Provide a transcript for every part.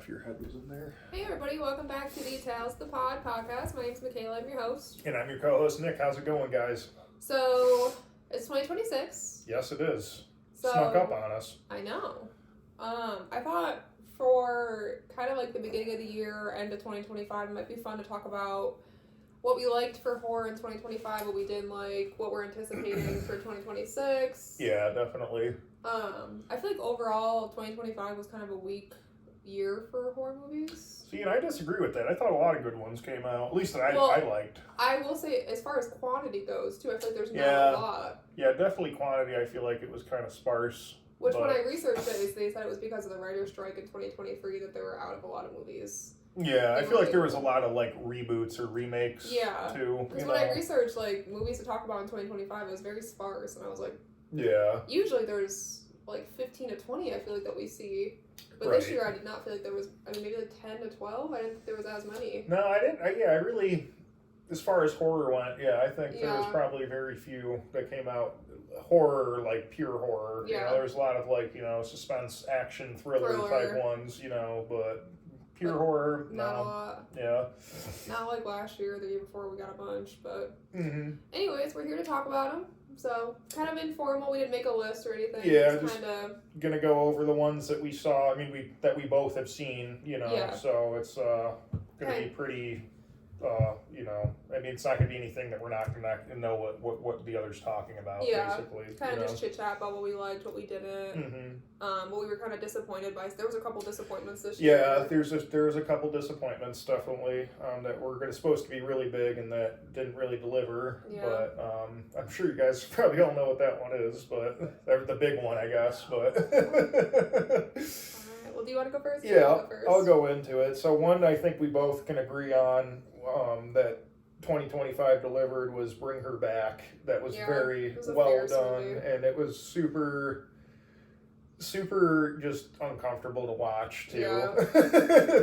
if your head was in there. Hey everybody, welcome back to Details, the podcast. My name's Michaela, I'm your host. And I'm your co-host, Nick. How's it going, guys? So, it's 2026. Yes, it is. So, Snuck up on us. I know. I thought for kind of like the beginning of the year, end of 2025, it might be fun to talk about what we liked for horror in 2025, what we didn't like, what we're anticipating for 2026. Yeah, definitely. I feel like overall, 2025 was kind of a weak year for horror movies. See, and I disagree with that. I thought a lot of good ones came out, at least that I liked. I will say, as far as quantity goes, too, I feel like there's not a lot. Yeah, definitely quantity, I feel like it was kind of sparse. When I researched it, they said it was because of the writer's strike in 2023 that they were out of a lot of movies. Yeah, I feel like there was a lot of, like, reboots or remakes, too. Because when I researched, like, movies to talk about in 2025, it was very sparse, and I was like... Yeah. Usually there's, like, 15 to 20, I feel like, that we see. But this year, I did not feel like there was... I mean, maybe, like, 10 to 12? I didn't think there was as many. No, I didn't... I really... As far as horror went, I think there was probably very few that came out... Horror, like, pure horror. Yeah. You know, there's a lot of, like, suspense, action, thriller type ones, but... Pure horror, not a lot. Yeah. Not like last year or the year before we got a bunch, but... Anyways, we're here to talk about them. So, kind of informal. We didn't make a list or anything. Yeah, just gonna go over the ones that we saw. I mean, that we both have seen, so it's gonna be pretty... I mean, it's not going to be anything that we're not going to know what the other's talking about, basically. Kind of just chit-chat about what we liked, what we didn't, what we were kind of disappointed by. There was a couple disappointments this year. Yeah, there's a couple disappointments, definitely, that were supposed to be really big and that didn't really deliver. Yeah. But I'm sure you guys probably all know what that one is, but the big one, I guess. But Well, do you want to go first? Yeah, I'll go into it. So one I think we both can agree on that 2025 delivered was Bring Her Back. That was very well done, and it was super just uncomfortable to watch, too. Yeah.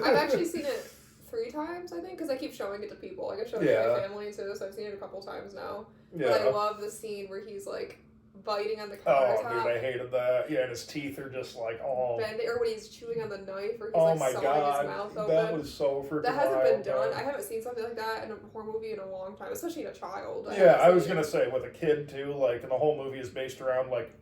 I've actually seen it 3 times, I think, because I keep showing it to people. Like, I showed it to my family, too, so I've seen it a couple times now. Yeah. But I love the scene where he's, like, biting on the countertop. Oh, dude, I hated that. Yeah, and his teeth are just like all bending, or when he's chewing on the knife, or he's like sawing his mouth open. That was so freaking That hasn't been done. I haven't seen something like that in a horror movie in a long time, especially in a child. I was gonna say with a kid too, like, and the whole movie is based around like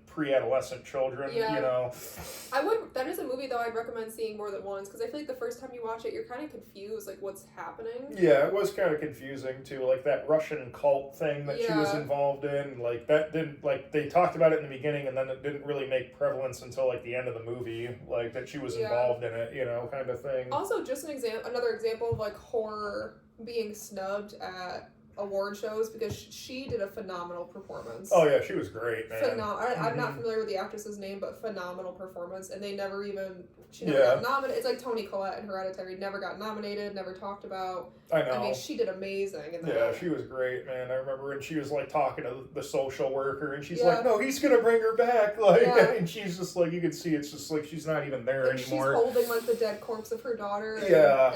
pre-adolescent children, That is a movie, though, I'd recommend seeing more than once, because I feel like the first time you watch it, you're kind of confused, like, what's happening. Yeah, it was kind of confusing, too, like, that Russian cult thing that she was involved in, like, that didn't, like, they talked about it in the beginning, and then it didn't really make prevalence until, like, the end of the movie, like, that she was involved in it, kind of thing. Also, just another example of, like, horror being snubbed at award shows, because she did a phenomenal performance. Oh yeah, she was great, man. I'm not familiar with the actress's name, but phenomenal performance, and she never got nominated. It's like Toni Collette in Hereditary, never got nominated, never talked about. I know. I mean, she did amazing in that. Yeah, she was great, man. I remember when she was like talking to the social worker, and she's like, "No, he's gonna bring her back," like, and she's just like, you can see it's just like she's not even there anymore. She's holding like the dead corpse of her daughter.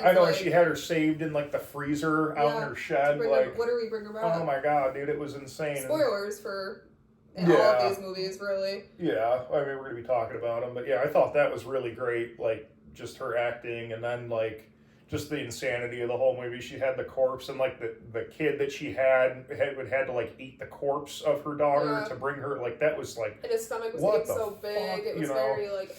I know, and she had her saved in like the freezer out in her shed. Like, what do we bring her back? Oh my god, dude, it was insane. Spoilers for all of these movies, really. Yeah, I mean, we're going to be talking about them, but yeah, I thought that was really great, like, just her acting, and then, like, just the insanity of the whole movie. She had the corpse, and, like, the kid that she had to, like, eat the corpse of her daughter to bring her, like, that was, like... And his stomach was getting so big, it was very, like,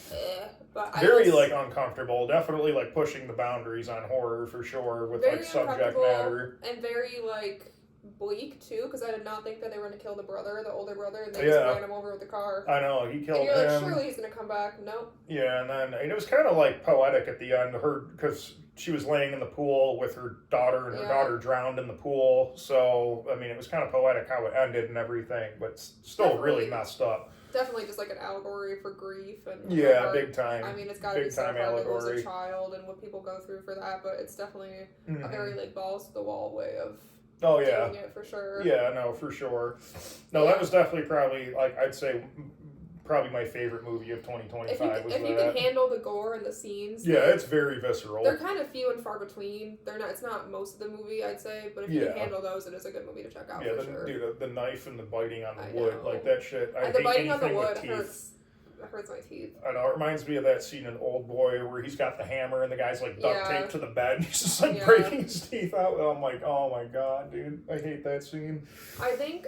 But like, uncomfortable. Definitely, like, pushing the boundaries on horror, for sure, with, like, subject matter. And very, like... bleak too, because I did not think that they were going to kill the older brother, and they just ran him over with the car. I know, he killed him. And you're like, surely he's going to come back. Nope. Yeah, and it was kind of like poetic at the end, because she was laying in the pool with her daughter, and her daughter drowned in the pool, so, I mean, it was kind of poetic how it ended and everything, but still really messed up. Definitely just like an allegory for grief and big time. I mean, it's got to be so hard to lose a child and what people go through for that, but it's definitely a very, like, balls to the wall way of doing it, for sure. Yeah, no, for sure. No, that was definitely probably, like, I'd say probably my favorite movie of 2025 if you can handle the gore and the scenes. Yeah, it's very visceral. They're kind of few and far between. It's not most of the movie, I'd say, but if you can handle those, it is a good movie to check out, for sure. Dude, the knife and the biting on the wood, like, that shit. The biting on the wood hurts That hurts my teeth. I know, it reminds me of that scene in Old Boy where he's got the hammer and the guy's like duct taped to the bed and he's just like breaking his teeth out. And I'm like, oh my god, dude. I hate that scene. I think,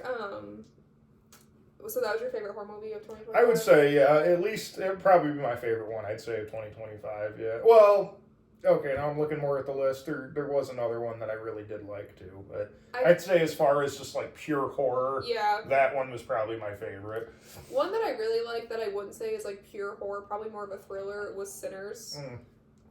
so that was your favorite horror movie of 2025? I would say, yeah, at least it would probably be my favorite one, I'd say, of 2025, yeah. Well, okay, now I'm looking more at the list. There was another one that I really did like, too. But I'd say as far as just, like, pure horror, that one was probably my favorite. One that I really like that I wouldn't say is, like, pure horror, probably more of a thriller, was Sinners.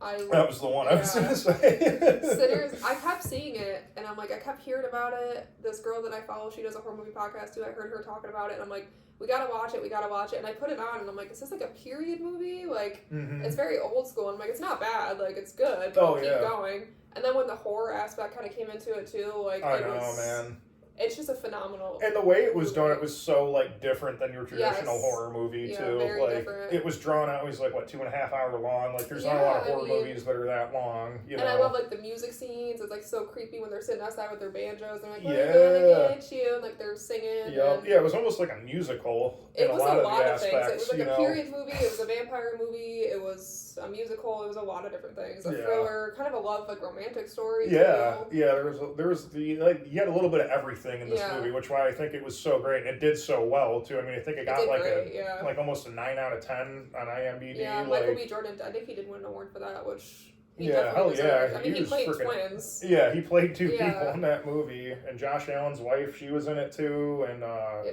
That was the one I was going to say. Sinners, I kept seeing it, and I'm like, I kept hearing about it. This girl that I follow, she does a horror movie podcast, too. I heard her talking about it, and I'm like, we gotta watch it. And I put it on, and I'm like, is this like a period movie? Like, it's very old school. And I'm like, it's not bad. Like, it's good. But keep going. And then when the horror aspect kind of came into it, too, like, man. It's just a phenomenal. And the way it was done, it was so like different than your traditional horror movie too. Very like different. It was drawn out. It was like 2.5 hour long. Like there's not a lot of horror movies that are that long. You know. I love like the music scenes. It's like so creepy when they're sitting outside with their banjos. They're like, we're gonna get you, and like they're singing. Yeah, it was almost like a musical. It was a lot of things. It was like a period movie. It was a vampire movie. It was a musical. It was a lot of different things. A thriller, kind of a love like romantic story. There was the like you had a little bit of everything in this movie, which why I think it was so great and it did so well too. I mean, I think it got like almost a 9 out of 10 on IMDb. Yeah, Michael B. Jordan. I think he did win an award for that, which he hell yeah. I mean, he played twins. Yeah, he played two people in that movie, and Josh Allen's wife, she was in it too, and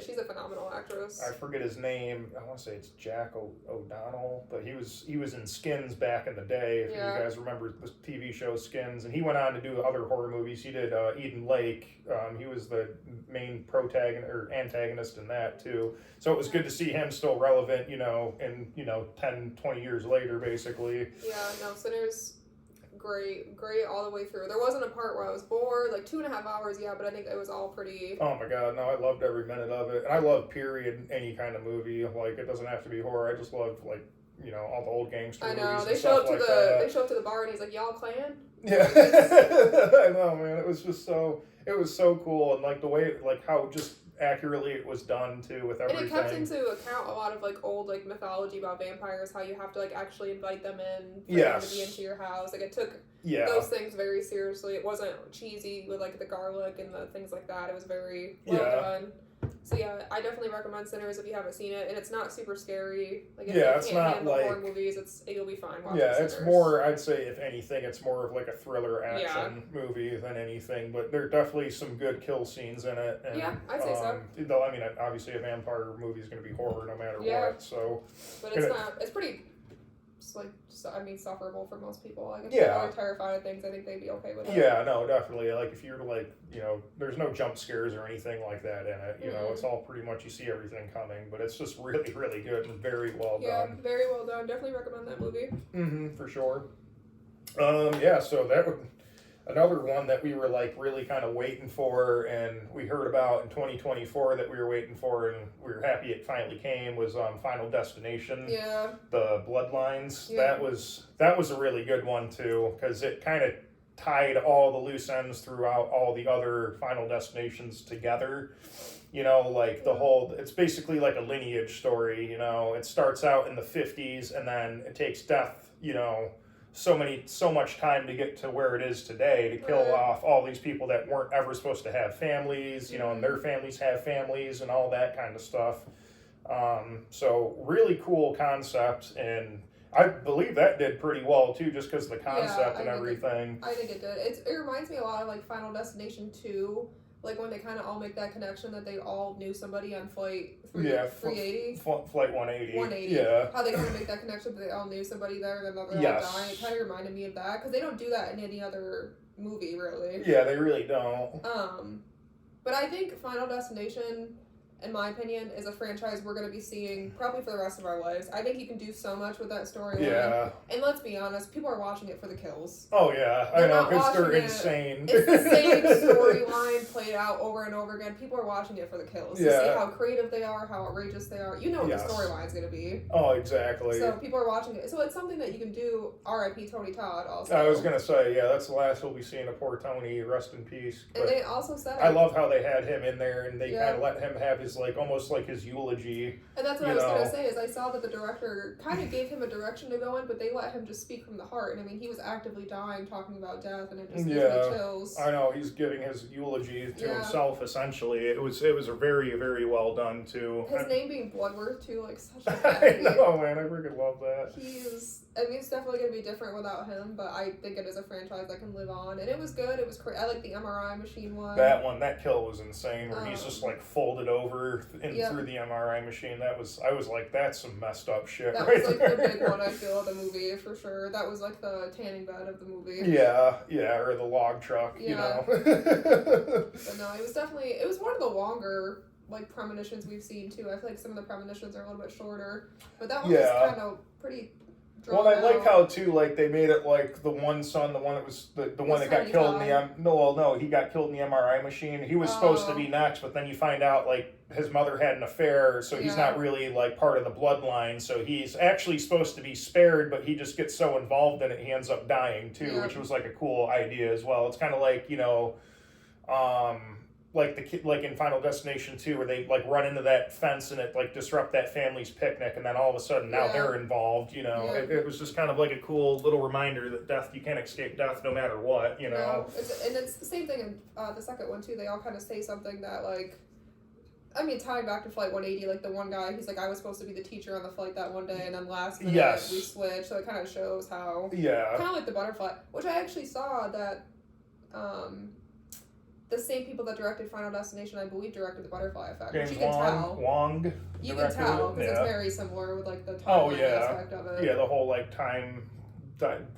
she's a phenomenal actress. I forget his name. I want to say it's Jack O'Donnell, but he was in Skins back in the day. If you guys remember the TV show Skins, and he went on to do other horror movies. He did Eden Lake. He was the main protagonist or antagonist in that too. So it was good to see him still relevant, and 10, 20 years later, basically. Yeah, no, Sinners. Great all the way through. There wasn't a part where I was bored, like 2.5 hours, but I think it was all pretty... Oh my god, no, I loved every minute of it. And I love period, any kind of movie. Like, it doesn't have to be horror. I just love, like, all the old gangster movies. I know, they show up to the bar and he's like, y'all clan? Yeah. I know, man. It was just so cool. And, like, the way, like, how just accurately it was done too with everything. And it kept into account a lot of like old like mythology about vampires, how you have to like actually invite them in for them to be into your house. Like it took those things very seriously. It wasn't cheesy with like the garlic and the things like that. It was very well done. So I definitely recommend Sinners if you haven't seen it, and it's not super scary. Like if you it's can't not handle like horror movies. You'll be fine watching Sinners. It's more. I'd say if anything, it's more of like a thriller action movie than anything. But there are definitely some good kill scenes in it. And, I'd say so. Though I mean, obviously a vampire movie is going to be horror no matter what. So, but it's not. It's pretty. Sufferable for most people. Like if they're really terrified of things, I think they'd be okay with it. Yeah, no, definitely. Like if you're like, there's no jump scares or anything like that in it. You know, it's all pretty much you see everything coming, but it's just really, really good and very well done. Yeah, very well done. Definitely recommend that movie. For sure. So that would. Another one that we were like really kind of waiting for and we heard about in 2024 that we were waiting for and we were happy it finally came was Final Destination. Yeah. The Bloodlines. Yeah. That was a really good one too because it kind of tied all the loose ends throughout all the other Final Destinations together. The whole, it's basically like a lineage story, it starts out in the 50s and then it takes death, so much time to get to where it is today to kill off all these people that weren't ever supposed to have families, and their families have families and all that kind of stuff. So really cool concept, and I believe that did pretty well too, just because of the concept and everything. I think it did. It reminds me a lot of like Final Destination 2. Like when they kind of all make that connection that they all knew somebody on flight 380. Flight 180. 180. Yeah. How they kind of make that connection that they all knew somebody there and then they're all dying. It kind of reminded me of that because they don't do that in any other movie really. Yeah, they really don't. But I think Final Destination, in my opinion, is a franchise we're going to be seeing probably for the rest of our lives. I think you can do so much with that storyline. Yeah. And let's be honest, people are watching it for the kills. Oh, yeah. I know, because they're insane. It's the same storyline played out over and over again. People are watching it for the kills. To see how creative they are, how outrageous they are. You know what the storyline's going to be. Oh, exactly. So people are watching it. So it's something that you can do. R.I.P. Tony Todd also. I was going to say, that's the last we'll be seeing of poor Tony. Rest in peace. And they also said... I love how they had him in there and they kind of let him have his his like almost like his eulogy. And that's what I was gonna say, is I saw that the director kind of gave him a direction to go in, but they let him just speak from the heart. And I mean, he was actively dying, talking about death, and it just gives me chills. I know, he's giving his eulogy to himself essentially. It was a very, very well done too. His name being Bloodworth too, like such a I know, man, I freaking love that. I mean, it's definitely gonna be different without him, but I think it is a franchise that can live on, and it was good. It was I like the MRI machine one. That kill was insane, where he's just like folded over through the MRI machine. I was like, that's some messed up shit. That right was like there. the big one I feel of the movie for sure. That was like the tanning bed of the movie. Yeah, or the log truck, you know. But no, it was one of the longer like premonitions we've seen too. I feel like some of the premonitions are a little bit shorter, but that one was kind of pretty. Well, I like how too, like they made it like the one son, the one that was the one that got killed in the he got killed in the MRI machine. He was supposed to be next, but then you find out like his mother had an affair, so he's not really like part of the bloodline. So he's actually supposed to be spared, but he just gets so involved in it, he ends up dying too, which was like a cool idea as well. It's kind of like, you know, like the kid, like in Final Destination 2, where they like run into that fence and it like disrupt that family's picnic, and then all of a sudden now they're involved. You know, it was just kind of like a cool little reminder that you can't escape death no matter what. You know, and it's the same thing in the second one too. They all kind of say something that like. I mean, tying back to Flight 180, like the one guy, he's like, I was supposed to be the teacher on the flight that one day, and then last minute we switched. So it kind of shows how, kind of like the butterfly, which I actually saw that, the same people that directed Final Destination, I believe, directed the Butterfly Effect. James which you can tell. Wong. You can tell because it's very similar with like the time aspect of it. Yeah, the whole like time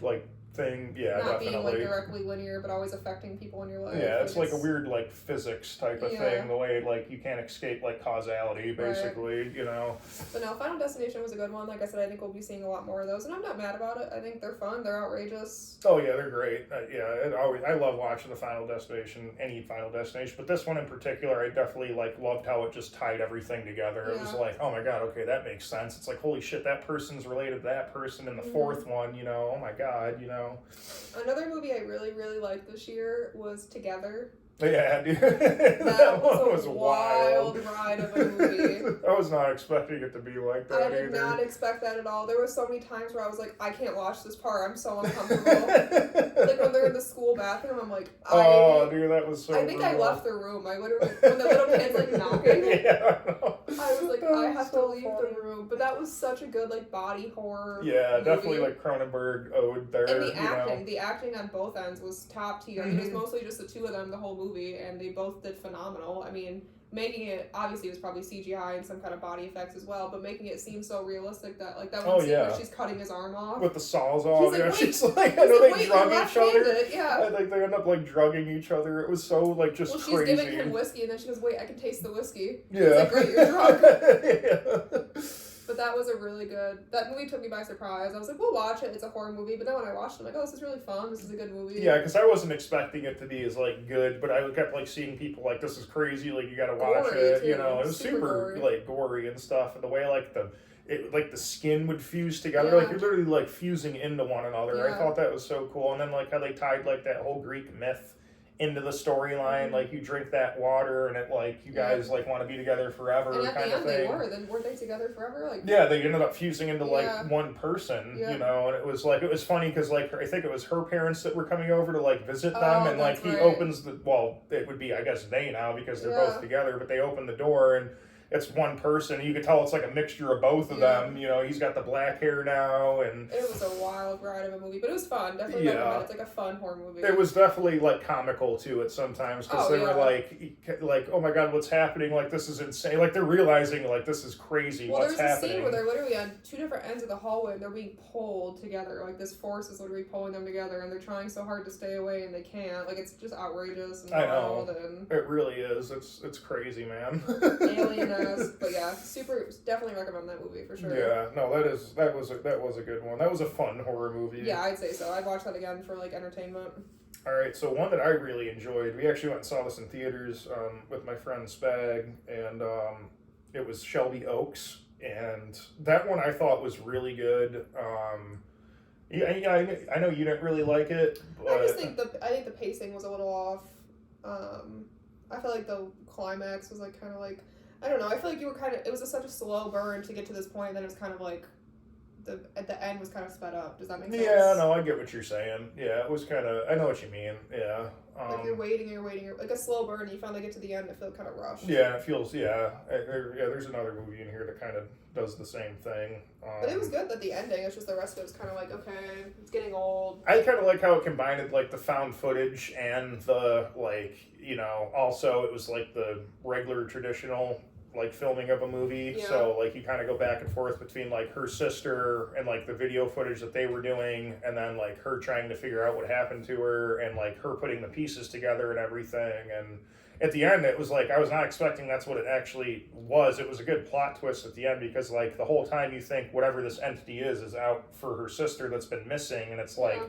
like thing. Yeah, not definitely. Being like directly linear, but always affecting people in your life. Yeah, it's like a weird like physics type of thing. The way like you can't escape like causality, basically. You know. But no, Final Destination was a good one. Like I said, I think we'll be seeing a lot more of those, and I'm not mad about it. I think they're fun. They're outrageous. Oh yeah, they're great. I love watching the Final Destination, any Final Destination, but this one in particular, I definitely like loved how it just tied everything together. It was like, oh my god, okay, that makes sense. It's like, holy shit, that person's related to that person in the fourth one. You know, oh my god, you know. Another movie I really, really liked this year was Together. Yeah, dude. That was a wild ride of a movie. I was not expecting it to be like that. I did not expect that at all. There were so many times where I was like, I can't watch this part. I'm so uncomfortable. Like when they're in the school bathroom, I'm like, dude, that was so I think brutal. I left the room. I literally, when the little kid's like knocking, I was like, I have to leave the room. But that was such a good like body horror. Yeah, movie. Definitely like Cronenberg ode there. And the acting on both ends was top tier. I mean, it was mostly just the two of them the whole movie. And they both did phenomenal. I mean, making it, obviously it was probably CGI and some kind of body effects as well, but making it seem so realistic that like that one scene where she's cutting his arm off with the sawzall. Like, she's like, I know they drug each other. Yeah, I think they end up like drugging each other. It was so like just crazy. Well, she's giving him whiskey, and then she goes, "Wait, I can taste the whiskey." Yeah, it's like, great, you're drunk. Yeah. But that was a really good. That movie took me by surprise. I was like, "We'll watch it. It's a horror movie." But then when I watched it, I'm like, "Oh, this is really fun. This is a good movie." Yeah, because I wasn't expecting it to be as like good, but I kept like seeing people like, "This is crazy. Like, you got to watch it." Too. You know, it was super gory. like gory and stuff, and the way like the skin would fuse together, like you're literally like fusing into one another. I thought that was so cool, and then like how they tied like that whole Greek myth into the storyline, like you drink that water and it like you guys like want to be together forever, and at kind the of end thing. Weren't they together forever? Like they ended up fusing into like one person, you know, and it was funny because like I think it was her parents that were coming over to like visit them, and like he opens it would be I guess they now because they're both together, but they open the door and it's one person. You could tell it's like a mixture of both of them. You know, he's got the black hair now, and it was a wild ride of a movie, but it was fun. Definitely recommend. It's like a fun horror movie. It was definitely like comical to it sometimes because they were like, oh my god, what's happening? Like this is insane. Like they're realizing like this is crazy. Well, what's happening? There's a scene where they're literally on two different ends of the hallway and they're being pulled together. Like this force is literally pulling them together, and they're trying so hard to stay away and they can't. Like it's just outrageous and wild. And it really is. It's crazy, man. Alien-esque, but yeah. Definitely recommend that movie for sure. Yeah, no, that was a good one. That was a fun horror movie. Yeah, I'd say so. I'd watch that again for like entertainment. All right, so one that I really enjoyed. We actually went and saw this in theaters with my friend Spag, and it was Shelby Oaks, and that one I thought was really good. I know you didn't really like it. But I just think the pacing was a little off. I feel like the climax was like kind of like. I don't know. I feel like you were kind of. It was such a slow burn to get to this point. Then it was kind of like at the end was kind of sped up. Does that make sense? Yeah, no, I get what you're saying. Yeah, it was kind of. I know what you mean. Yeah. Like you're waiting, like a slow burn, and you finally get to the end. It feels kind of rushed. Yeah, it feels. Yeah, there's another movie in here that kind of does the same thing. But it was good that the ending. It's just the rest of it was kind of like, okay, it's getting old. I kind of like how it combined like the found footage and the like, also it was like the regular traditional like filming of a movie. Yeah. So like you kind of go back and forth between like her sister and like the video footage that they were doing, and then like her trying to figure out what happened to her, and like her putting the pieces together and everything. And at the end, it was like I was not expecting that's what it actually was. It was a good plot twist at the end, because like the whole time you think whatever this entity is out for her sister that's been missing, and it's like,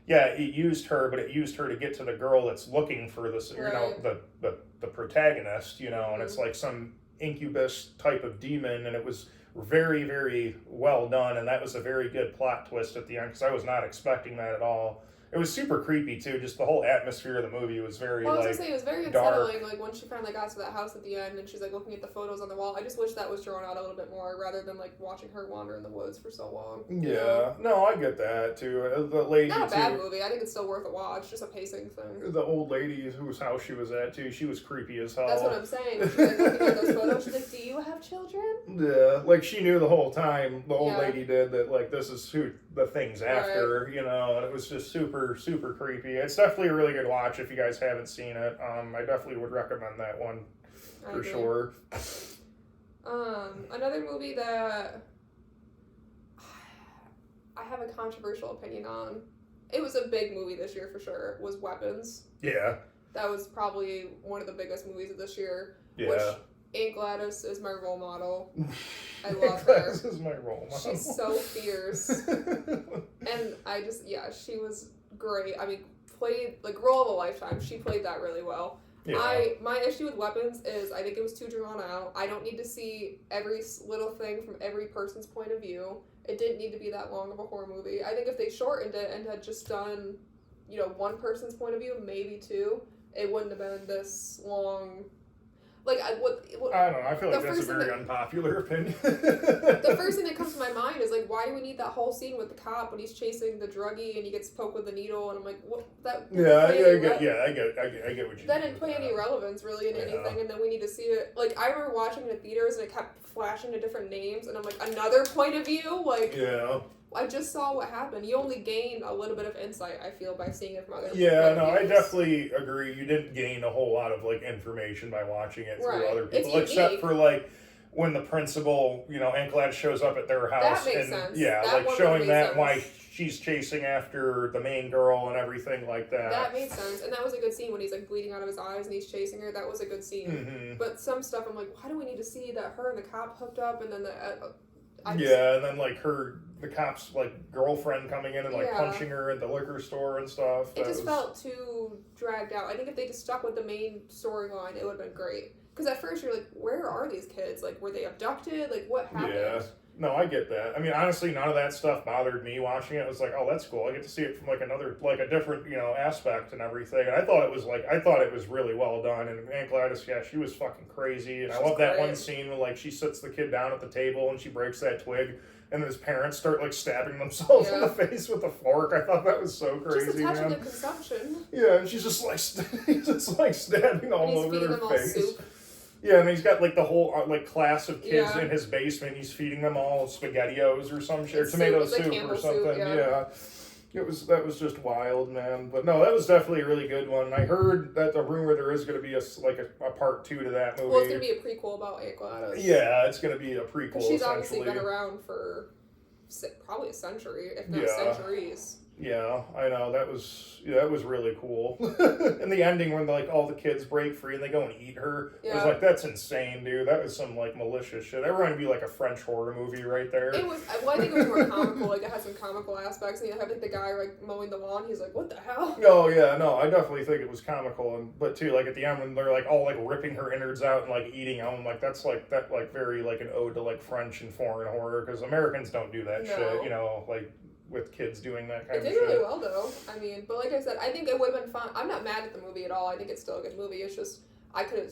yeah, it used her, but it used her to get to the girl that's looking for this, Right. the protagonist, and it's like some incubus type of demon, and it was very, very well done, and that was a very good plot twist at the end, because I was not expecting that at all. It was super creepy too. Just the whole atmosphere of the movie was very Well, I was gonna say it was very dark. unsettling. Like when she finally got to that house at the end, and she's like looking at the photos on the wall. I just wish that was drawn out a little bit more, rather than like watching her wander in the woods for so long. Yeah, no, I get that too. The lady Not a bad too. movie. I think it's still worth a watch. Just a pacing thing. The old lady whose house she was at too. She was creepy as hell. That's what I'm saying. She's like looking at those photos. She's like, "Do you have children?" Yeah, like she knew the whole time. The old Yeah. lady did that. Like this is who the thing's after, and it was just super, super creepy. It's definitely a really good watch if you guys haven't seen it. I definitely would recommend that one for sure. Another movie that I have a controversial opinion on. It was a big movie this year for sure. Was Weapons. Yeah. That was probably one of the biggest movies of this year. Yeah. Which Aunt Gladys is my role model. I love her. Gladys is my role model. She's so fierce. And she was great. I mean, played like role of a lifetime. She played that really well. Yeah. My issue with Weapons is I think it was too drawn out. I don't need to see every little thing from every person's point of view. It didn't need to be that long of a horror movie. I think if they shortened it and had just done, one person's point of view, maybe two, it wouldn't have been this long. Like, I don't know. I feel like that's a very unpopular opinion. The first thing that comes to my mind is, like, why do we need that whole scene with the cop when he's chasing the druggie and he gets poked with a needle? And I'm like, what? That I get what you That didn't play any relevance, really, in anything, and then we need to see it. Like, I remember watching it in theaters, and it kept flashing to different names, and I'm like, another point of view? Like, yeah. I just saw what happened. You only gain a little bit of insight, I feel, by seeing it from other Yeah, no, I views. definitely agree. You didn't gain a whole lot of like information by watching it through Right. other people, It's except unique. for like when the principal, Aunt Gladys shows up at their house, That makes and sense. yeah, That like one showing made that sense. why she's chasing after the main girl and everything like that. That made sense, and that was a good scene when he's like bleeding out of his eyes and he's chasing her. That was a good scene. Mm-hmm. But some stuff, I'm like, why do we need to see that her and the cop hooked up, and then And then like the cop's like girlfriend coming in and like Yeah. punching her at the liquor store and stuff. It just felt too dragged out. I think if they just stuck with the main storyline, it would have been great. Because at first you're like, where are these kids? Like, were they abducted? Like, what happened? Yeah. No, I get that. I mean, honestly, none of that stuff bothered me watching it. It was like, oh, that's cool. I get to see it from like a different, aspect and everything. And I thought it was really well done. And Aunt Gladys, yeah, she was fucking crazy. And I She's love that great. one scene where like she sits the kid down at the table and she breaks that twig, and then his parents start like stabbing themselves in the face with a fork. I thought that was so crazy, Just a touch man. of the consumption. Yeah, and she's just like stabbing all And he's over feeding her them all face. soup. Yeah, and he's got like the whole class of kids Yeah. in his basement. He's feeding them all SpaghettiOs or some shit, or It's tomato soup, it's like soup or Campbell something. soup, yeah. That was just wild, man. But no, that was definitely a really good one. I heard that the rumor there is going to be a part 2 to that movie. Well, it's going to be a prequel about Aunt Gladys. Yeah, it's going to be a prequel. Because she's obviously essentially. been around for probably a century, if not Yeah. centuries. Yeah, I know that was really cool. And the ending when like all the kids break free and they go and eat her, I was Yeah. like, that's insane, dude. That was some like malicious shit. That reminded me like a French horror movie right there. It was. Well, I think it was more comical. Like it had some comical aspects, and you have like the guy like mowing the lawn. He's like, "What the hell?" Oh yeah, no, I definitely think it was comical, but too like at the end when they're like all like ripping her innards out and like eating them, like that's like that like very like an ode to like French and foreign horror, because Americans don't do that No. shit, like with kids doing that kind It of did shit. really well though. I mean, but like I said, I think it would have been fun. I'm not mad at the movie at all. I think it's still a good movie. It's just I could have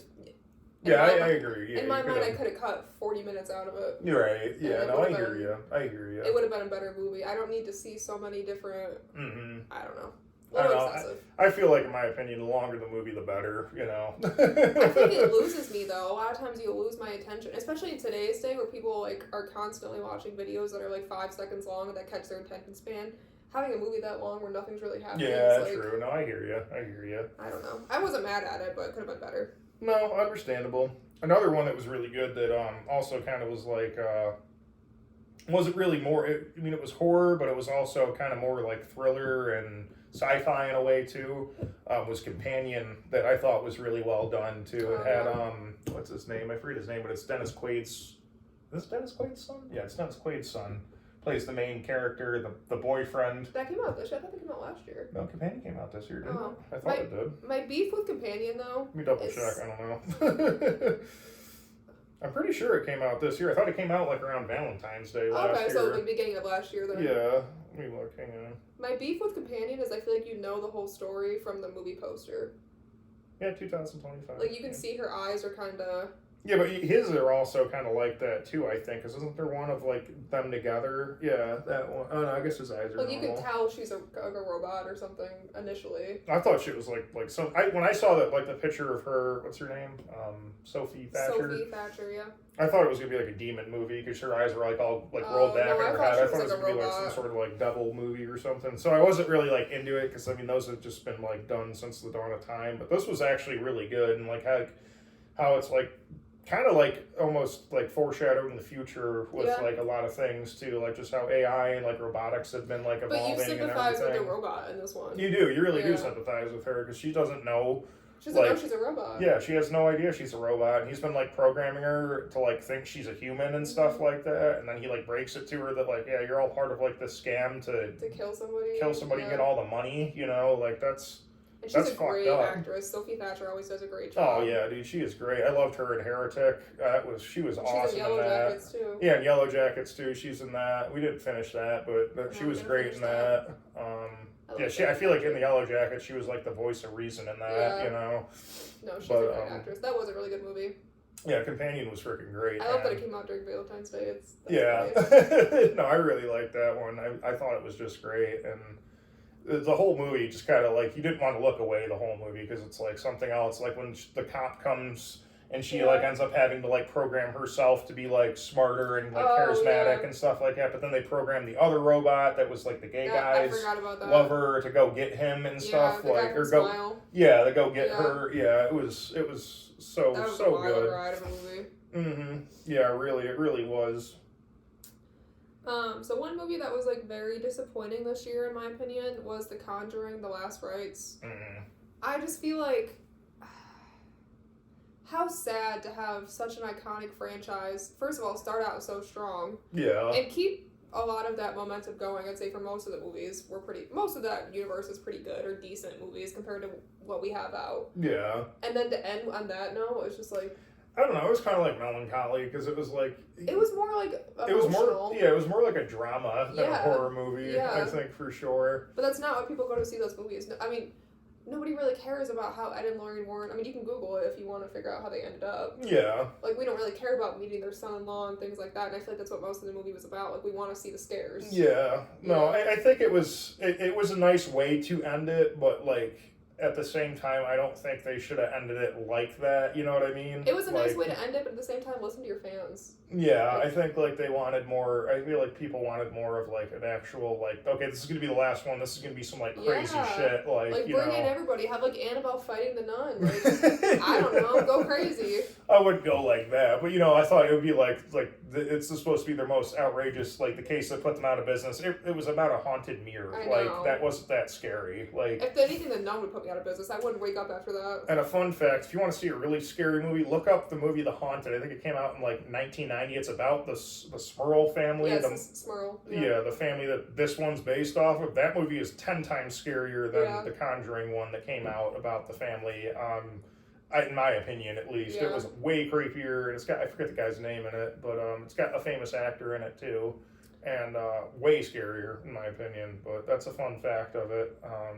Yeah, I agree. Yeah, in my mind, I could have cut 40 minutes out of it. You're right. Yeah, no, I hear you. It would have been a better movie. I don't need to see so many different. Mm-hmm. I don't know. Excessive. I feel like, in my opinion, the longer the movie, the better. You know. I think it loses me though. A lot of times you lose my attention, especially in today's day where people like are constantly watching videos that are like 5 seconds long and that catch their attention span. Having a movie that long where nothing's really happening. Yeah, like, true. No, I hear you. I don't know. I wasn't mad at it, but it could have been better. No, understandable. Another one that was really good that also kind of was like wasn't really more. I mean, it was horror, but it was also kind of more like thriller and sci-fi in a way too. Was Companion, that I thought was really well done too. It had what's his name? I forget his name, but it's Dennis Quaid's. Is this Dennis Quaid's son? Yeah, it's Dennis Quaid's son. Plays the main character, the boyfriend. That came out this year. I thought that came out last year. No, Companion came out this year, didn't it? I thought it did. My beef with Companion, though. Let me double check. I don't know. I'm pretty sure it came out this year. I thought it came out like around Valentine's Day last year. Okay, so the beginning of last year then. Yeah. Let me look. Hang on. My beef with Companion is I feel like you know the whole story from the movie poster. Yeah, 2025. Like you can see her eyes are kind of. Yeah, but his are also kind of like that too, I think. Because isn't there one of like them together? Yeah, that one. Oh no, I guess his eyes are. Like you can tell she's a robot or something initially. I thought she was like some. When I saw that the picture of her, what's her name? Sophie Thatcher. Sophie Thatcher, yeah. I thought it was gonna be like a demon movie because her eyes were like all like rolled back in her head. I thought it was gonna be like some sort of like devil movie or something. So I wasn't really like into it because I mean those have just been like done since the dawn of time. But this was actually really good and like how it's like. Kind of like almost like foreshadowing the future with like a lot of things too, like just how AI and like robotics have been like evolving. But you sympathize with the robot in this one. You do. You really do sympathize with her because she doesn't know. She doesn't know she's a robot. Yeah, she has no idea she's a robot, and he's been like programming her to like think she's a human and stuff like that. And then he like breaks it to her that like, yeah, you're all part of like this scam to kill somebody, and get all the money. You know, like that's. And she's a great actress. Sophie Thatcher always does a great job. Oh yeah, dude, she is great. I loved her in Heretic. She was awesome. She's in Yellow Jackets too. Yeah, in Yellow Jackets too. She's in that. We didn't finish that, but she was great in that. I feel like in the Yellow Jackets, she was like the voice of reason in that. Yeah. You know. No, she's a great actress. That was a really good movie. Yeah, Companion was freaking great. I love that it came out during Valentine's Day. No, I really liked that one. I thought it was just great and. The whole movie just kind of like you didn't want to look away the whole movie because it's like something else. Like when the cop comes and she like ends up having to like program herself to be like smarter and like charismatic and stuff like that. But then they program the other robot that was like the gay guy's lover to go get him and stuff like or go. Smile. Yeah, to go get her. Yeah, it was so that was so a good. Ride of a movie. Mm-hmm. Yeah, it really was. So one movie that was like very disappointing this year, in my opinion, was The Conjuring: The Last Rites. I just feel like how sad to have such an iconic franchise. First of all, start out so strong, and keep a lot of that momentum going. I'd say for most of the movies, most of that universe is pretty good or decent movies compared to what we have out. Yeah, and then to end on that note, it's just like. I don't know. It was kind of like melancholy because it was like. It was more like emotional. It was more like a drama than a horror movie. Yeah. I think for sure. But that's not what people go to see those movies. I mean, nobody really cares about how Ed and Lorraine Warren. I mean, you can Google it if you want to figure out how they ended up. Yeah. Like we don't really care about meeting their son-in-law and things like that. And I feel like that's what most of the movie was about. Like we want to see the scares. Yeah. No, I think it was a nice way to end it, but like. At the same time, I don't think they should have ended it like that. You know what I mean? It was a nice way to end it, but at the same time, listen to your fans. Yeah, I think like they wanted more. I feel like people wanted more of like an actual like. Okay, this is gonna be the last one. This is gonna be some like crazy shit. Like bring in everybody. Have like Annabelle fighting the nun. Like, I don't know. Go crazy. I wouldn't go like that, but I thought it would be like it's supposed to be their most outrageous. Like the case that put them out of business. It was about a haunted mirror. Like that wasn't that scary. Like if anything, the nun would put me out of business. I wouldn't wake up after that. And a fun fact: if you want to see a really scary movie, look up the movie The Haunted. I think it came out in like 1990. It's about the Smurl family. Yes, Smurl. Yeah, the family that this one's based off of. That movie is 10 times scarier than the Conjuring one that came out about the family. In my opinion, at least, it was way creepier. And it's got I forget the guy's name in it, but it's got a famous actor in it too. And way scarier, in my opinion. But that's a fun fact of it. I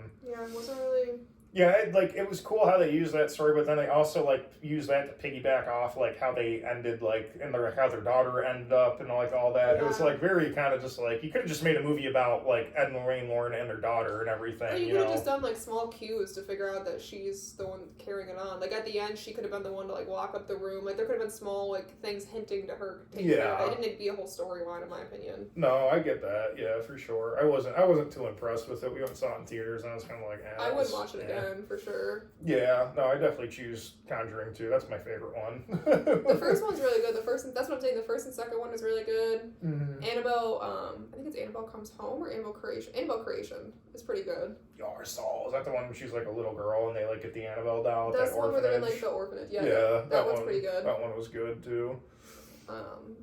wasn't really Yeah, it was cool how they used that story, but then they also like used that to piggyback off like how they ended like and how their daughter ended up and like all that. It was Yeah. like very kind of just like you could have just made a movie about like Ed and Lorraine Lauren and their daughter and everything. Or you You could have know, just done like small cues to figure out that she's the one carrying it on. Like at the end, she could have been the one to like lock up the room. Like there could have been small like things hinting to her taking care of it. It didn't need to be a whole storyline, in my opinion. No, I get that. Yeah, for sure. I wasn't too impressed with it. We went and saw it in theaters, and I was kind of like, I wouldn't watch it again for sure. Yeah, no, I definitely choose Conjuring 2. That's my favorite one. The first one's really good. That's what I'm saying. The first and second one is really good. Mm-hmm. Annabelle, I think it's Annabelle Comes Home or Annabelle Creation. Annabelle Creation is pretty good. Saul. Is that the one where she's like a little girl and they like get the Annabelle doll at That's that the one where orphanage? they're in like the orphanage. Yeah, that one's pretty good. That one was good too.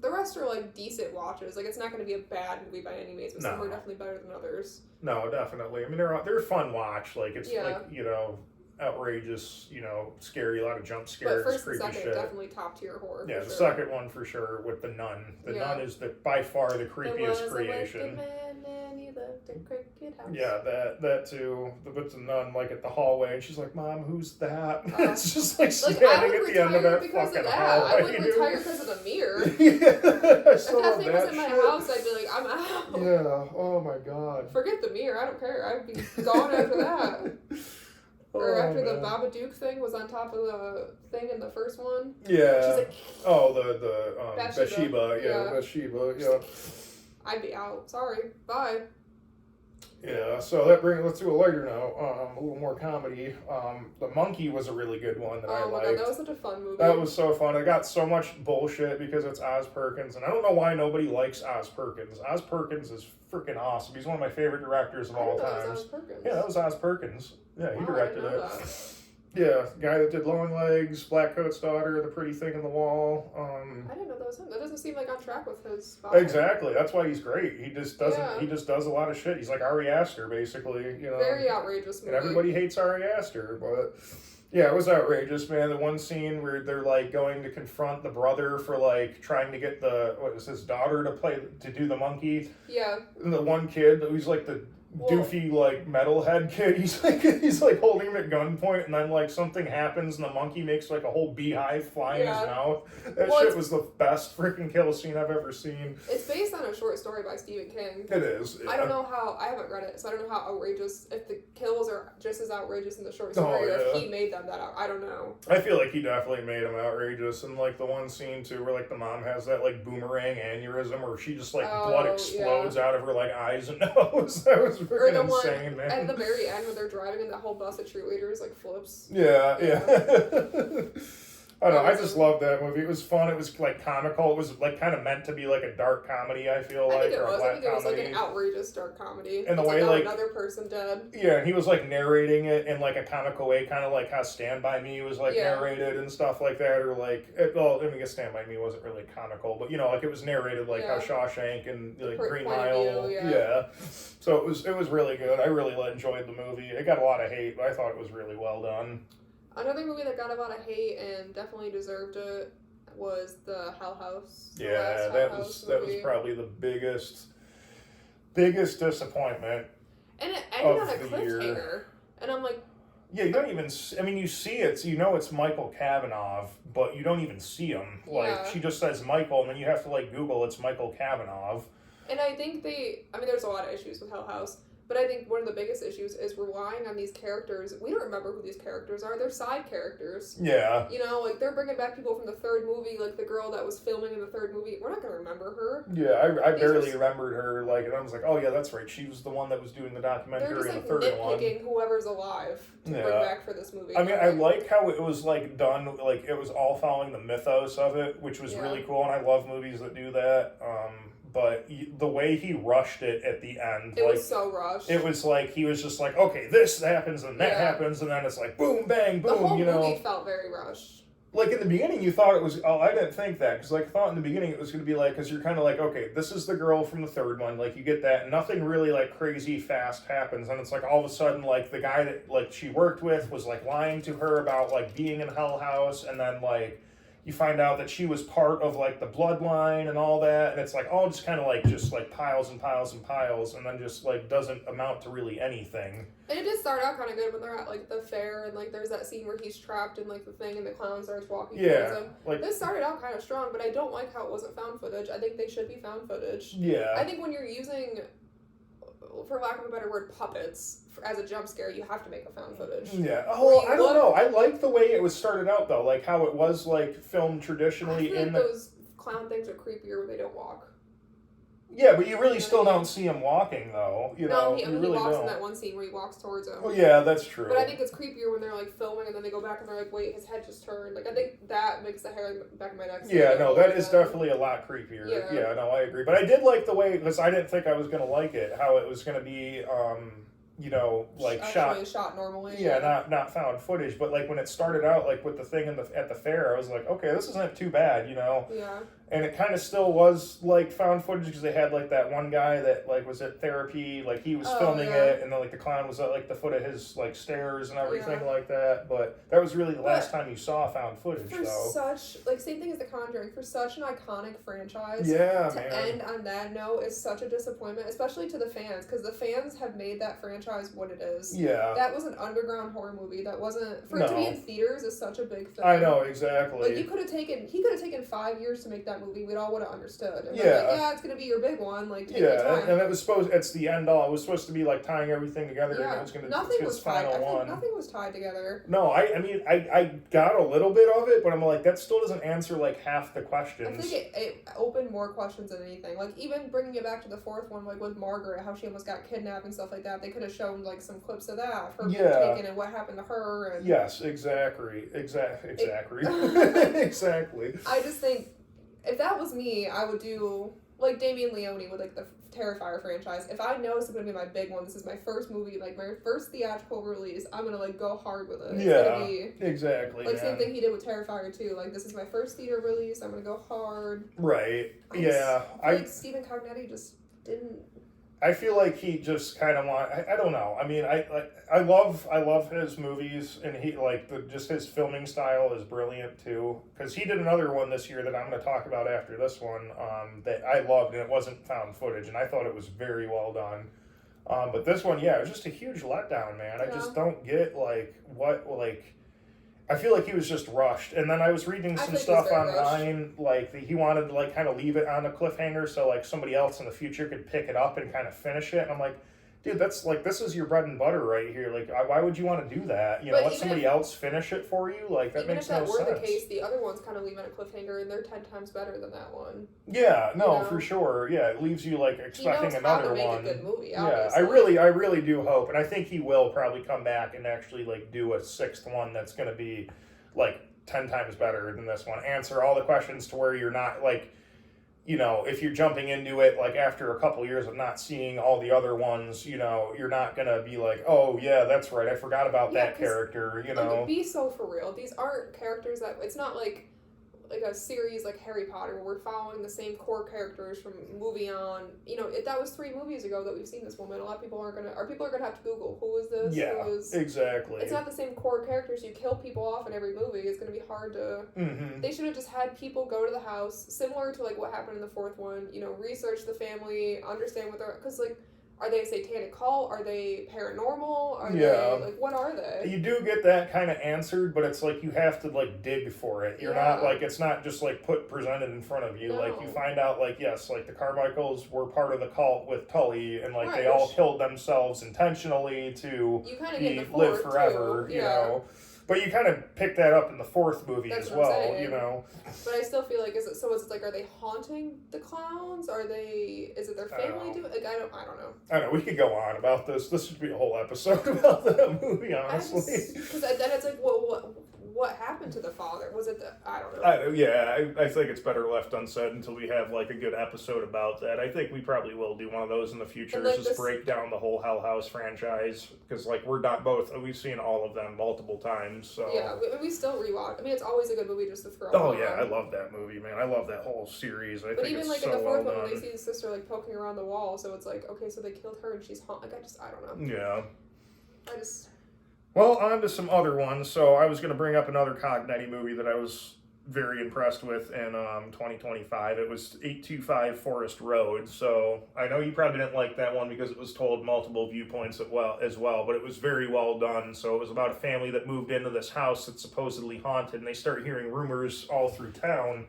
The rest are like decent watches. Like it's not going to be a bad movie by any means, but some are definitely better than others. No, definitely. I mean, they're a fun watch. Like it's like outrageous, scary, a lot of jump scares, but first creepy and second, shit. definitely top tier horror. Yeah, the second one for sure with the nun. The nun is by far the creepiest creation. Yeah, that too. But the nun like at the hallway, and she's like, "Mom, who's that?" It's just like standing at the end of that fucking hallway. I wouldn't retire because of the mirror. Yeah, if that thing was in my house, I'd be like, I'm out. Yeah. Oh my god. Forget the mirror. I don't care. I'd be gone after that. Or after the Babadook thing was on top of the thing in the first one. Yeah. She's like, the Bathsheba. Yeah, Bathsheba. Yeah. I'd be out. Sorry. Bye. Yeah, so let's do a lighter note, a little more comedy. The Monkey was a really good one that I liked. Oh my god, that was such a fun movie. That was so fun. It got so much bullshit because it's Oz Perkins, and I don't know why nobody likes Oz Perkins. Oz Perkins is freaking awesome. He's one of my favorite directors of all time. Yeah, that was Oz Perkins. Yeah, he directed it. Yeah, guy that did Long Legs, Black Coat's Daughter, The Pretty Thing in the Wall. I didn't know that was him. That doesn't seem like on track with his vibe. Exactly. That's why he's great. He just doesn't. Yeah. He just does a lot of shit. He's like Ari Aster, basically. Very outrageous movie. And everybody hates Ari Aster, but yeah, it was outrageous, man. The one scene where they're like going to confront the brother for like trying to get his daughter to do the monkey. Yeah. And the one kid who's like the doofy like metalhead kid, he's like holding him at gunpoint, and then like something happens and the monkey makes like a whole beehive fly in his mouth. That shit was the best freaking kill scene I've ever seen. It's based on a short story by Stephen King. It is. I don't know how, I haven't read it, so I don't know how outrageous, if the kills are just as outrageous in the short story or if he made them that out. I don't know. I feel like he definitely made them outrageous, and like the one scene too where like the mom has that like boomerang aneurysm where she just like blood explodes out of her like eyes and nose. That was freaking insane, man. At the very end when they're driving and that whole bus of cheerleaders like flips. Yeah. I don't know, I just loved that movie. It was fun. It was like comical. It was like kind of meant to be like a dark comedy, I feel like. I think it was like an outrageous dark comedy. And the way like another person dead. Yeah, and he was like narrating it in like a comical way, kind of like how Stand By Me was like narrated and stuff like that, or like I guess Stand By Me wasn't really comical, but like it was narrated like how Shawshank and like Green Mile. Yeah. So it was really good. I really enjoyed the movie. It got a lot of hate, but I thought it was really well done. Another movie that got a lot of hate and definitely deserved it was the Hell House. Yeah, that was probably the biggest disappointment. And it ended on a cliffhanger. And I'm like, yeah, you don't even. I mean, you see it, so you know it's Michael Cavanaugh, but you don't even see him. Like she just says Michael, and then you have to like Google it's Michael Cavanaugh. And I think there's a lot of issues with Hell House. But I think one of the biggest issues is relying on these characters. We don't remember who these characters are. They're side characters. Yeah. Like they're bringing back people from the third movie, like the girl that was filming in the third movie. We're not going to remember her. Yeah, I barely remembered her. Like, and I was like, oh yeah, that's right. She was the one that was doing the documentary in the third one. They're just like nitpicking whoever's alive to bring back for this movie. I mean, I like how it was like done. Like it was all following the mythos of it, which was really cool. And I love movies that do that. But the way he rushed it at the end, it was so rushed. It was like he was just like, okay, this happens and that happens, and then it's like boom, bang, boom. The whole movie felt very rushed. Like in the beginning, you thought it was. Oh, I didn't think that because like I thought in the beginning it was going to be like because you're kind of like, okay, this is the girl from the third one. Like you get that, nothing really like crazy fast happens, and it's like all of a sudden like the guy that like she worked with was like lying to her about like being in Hell House, and then like. you find out that she was part of like the bloodline and all that, and it's like all just kind of like just like piles and piles and piles, and then just like doesn't amount to really anything. And it did start out kind of good when they're at like the fair, and like there's that scene where he's trapped in like the thing, and the clown starts walking towards him. Like this started out kind of strong, but I don't like how it wasn't found footage. I think they should be found footage. Yeah. I think when you're using, for lack of a better word, puppets as a jump scare, you have to make a found footage. Yeah. Oh, I don't know. I like the way it was started out though, like how it was like filmed traditionally. I feel like those clown things are creepier when they don't walk. Yeah, but you really still don't see him walking though. You know, he really walks don't. in that one scene where he walks towards him. Oh yeah, that's true. But I think it's creepier when they're like filming and then they go back and they're like, wait, his head just turned. Like I think that makes the hair in the back of my neck. Yeah, no, that is definitely a lot creepier. Yeah, no, I agree. But I did like the way, because I didn't think I was gonna like it, how it was gonna be, you know, like shot normally. Yeah, not found footage. But like when it started out, like with the thing at the fair, I was like, okay, this isn't too bad, you know. Yeah. And it kind of still was like found footage because they had like that one guy that like was at therapy, like he was filming it, and then like the clown was at like the foot of his like stairs and everything like that. But that was really the last time you saw found footage, for though. Such like same thing as The Conjuring, for such an iconic franchise. Yeah, to end on that note is such a disappointment, especially to the fans, because the fans have made that franchise what it is. Yeah, that was an underground horror movie. That wasn't for it to be in theaters is such a big thing. I know exactly. Like he could have taken 5 years to make that movie. We'd all would have understood. And it's gonna be your big one. Like take your time. And it was it's the end all. It was supposed to be like tying everything together. Yeah, and it was gonna nothing his was tied. final I think one. nothing was tied together. No, I mean I got a little bit of it, but I'm like that still doesn't answer like half the questions. I think it opened more questions than anything. Like even bringing it back to the fourth one, like with Margaret, how she almost got kidnapped and stuff like that. They could have shown like some clips of that, her being taken and what happened to her. And yes, exactly. Exactly. I just think if that was me, I would do like Damien Leone with like the Terrifier franchise. If I know this is gonna be my big one, this is my first movie, like my first theatrical release, I'm gonna like go hard with it. It's gonna be, exactly. Like same thing he did with Terrifier too. Like this is my first theater release. I'm gonna go hard. Right. I feel like Stephen Cognetti just didn't. I feel like he just kind of I don't know. I mean, I love his movies, and he just his filming style is brilliant too. Because he did another one this year that I'm going to talk about after this one that I loved, and it wasn't found footage, and I thought it was very well done. But this one, it was just a huge letdown, man. I just don't get I feel like he was just rushed. And then I was reading some stuff online, like he wanted to like kind of leave it on a cliffhanger so like somebody else in the future could pick it up and kind of finish it. And I'm like, dude, that's like, this is your bread and butter right here. Like, why would you want to do that? You know, let somebody else finish it for you? Like, that makes no sense. Even if that were the case, the other ones kind of leave it a cliffhanger, and they're 10 times better than that one. Yeah, no, for sure. Yeah, it leaves you, like, expecting another one. He knows how to make a good movie, obviously. I really do hope, and I think he will probably come back and actually, like, do a sixth one that's going to be, like, 10 times better than this one. Answer all the questions to where you're not, like, you know, if you're jumping into it, like, after a couple years of not seeing all the other ones, you know, you're not going to be like, oh, yeah, that's right, I forgot about that character, you know. Like, be so for real. These aren't characters that, it's not like a series like Harry Potter where we're following the same core characters from movie on. You know, that was 3 movies ago that we've seen this woman. A lot of people are gonna have to Google, who is this? Yeah, exactly. It's not the same core characters. You kill people off in every movie. It's gonna be hard to. Mm-hmm. They should have just had people go to the house, similar to like what happened in the fourth one. You know, research the family, understand what they're, because like, are they a satanic cult? Are they paranormal? Are they, like, what are they? You do get that kind of answered, but it's like you have to, like, dig for it. You're not, like, it's not just, like, presented in front of you. No. Like, you find out, like, yes, like, the Carmichaels were part of the cult with Tully, and, like, they all killed themselves intentionally to live forever, you know. But you kind of pick that up in the fourth movie as well, you know. But I still feel like, is it like, are they haunting the clowns? Is it their family doing? Like, I don't know. I don't know. We could go on about this. This would be a whole episode about that movie, honestly. Because then it's like, what happened to the father? Was it I don't know. I think it's better left unsaid until we have like a good episode about that. I think we probably will do one of those in the future. Like just break down the whole Hell House franchise because like we've seen all of them multiple times. So yeah, we still rewatch. I mean, it's always a good movie just to throw. Oh yeah, I love that movie, man. I love that whole series. I think even it's like so in the fourth well one, done. when they see the sister like poking around the wall, so it's like, okay, so they killed her and she's like, I don't know. Yeah. I just. Well, on to some other ones. So I was going to bring up another Cognetti movie that I was very impressed with in 2025. It was 825 Forest Road. So I know you probably didn't like that one because it was told multiple viewpoints as well, but it was very well done. So it was about a family that moved into this house that's supposedly haunted, and they start hearing rumors all through town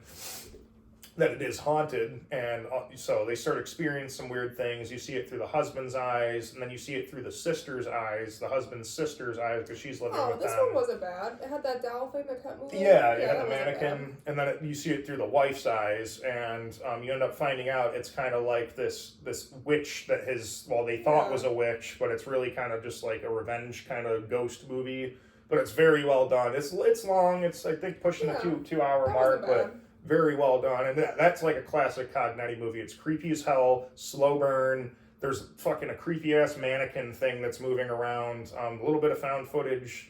that it is haunted, and so they start experiencing some weird things. You see it through the husband's eyes, and then you see it through the sister's eyes, the husband's sister's eyes, because she's living with them. Oh, this one wasn't bad. It had that doll thing that kept moving. Yeah, you had the mannequin, and then you see it through the wife's eyes, and you end up finding out it's kind of like this witch that they thought was a witch, but it's really kind of just like a revenge kind of ghost movie. But it's very well done. It's long. It's, I think, pushing the 2 hour mark, but very well done. And that's like a classic Cognetti movie. It's creepy as hell, slow burn. There's fucking a creepy ass mannequin thing that's moving around. A little bit of found footage,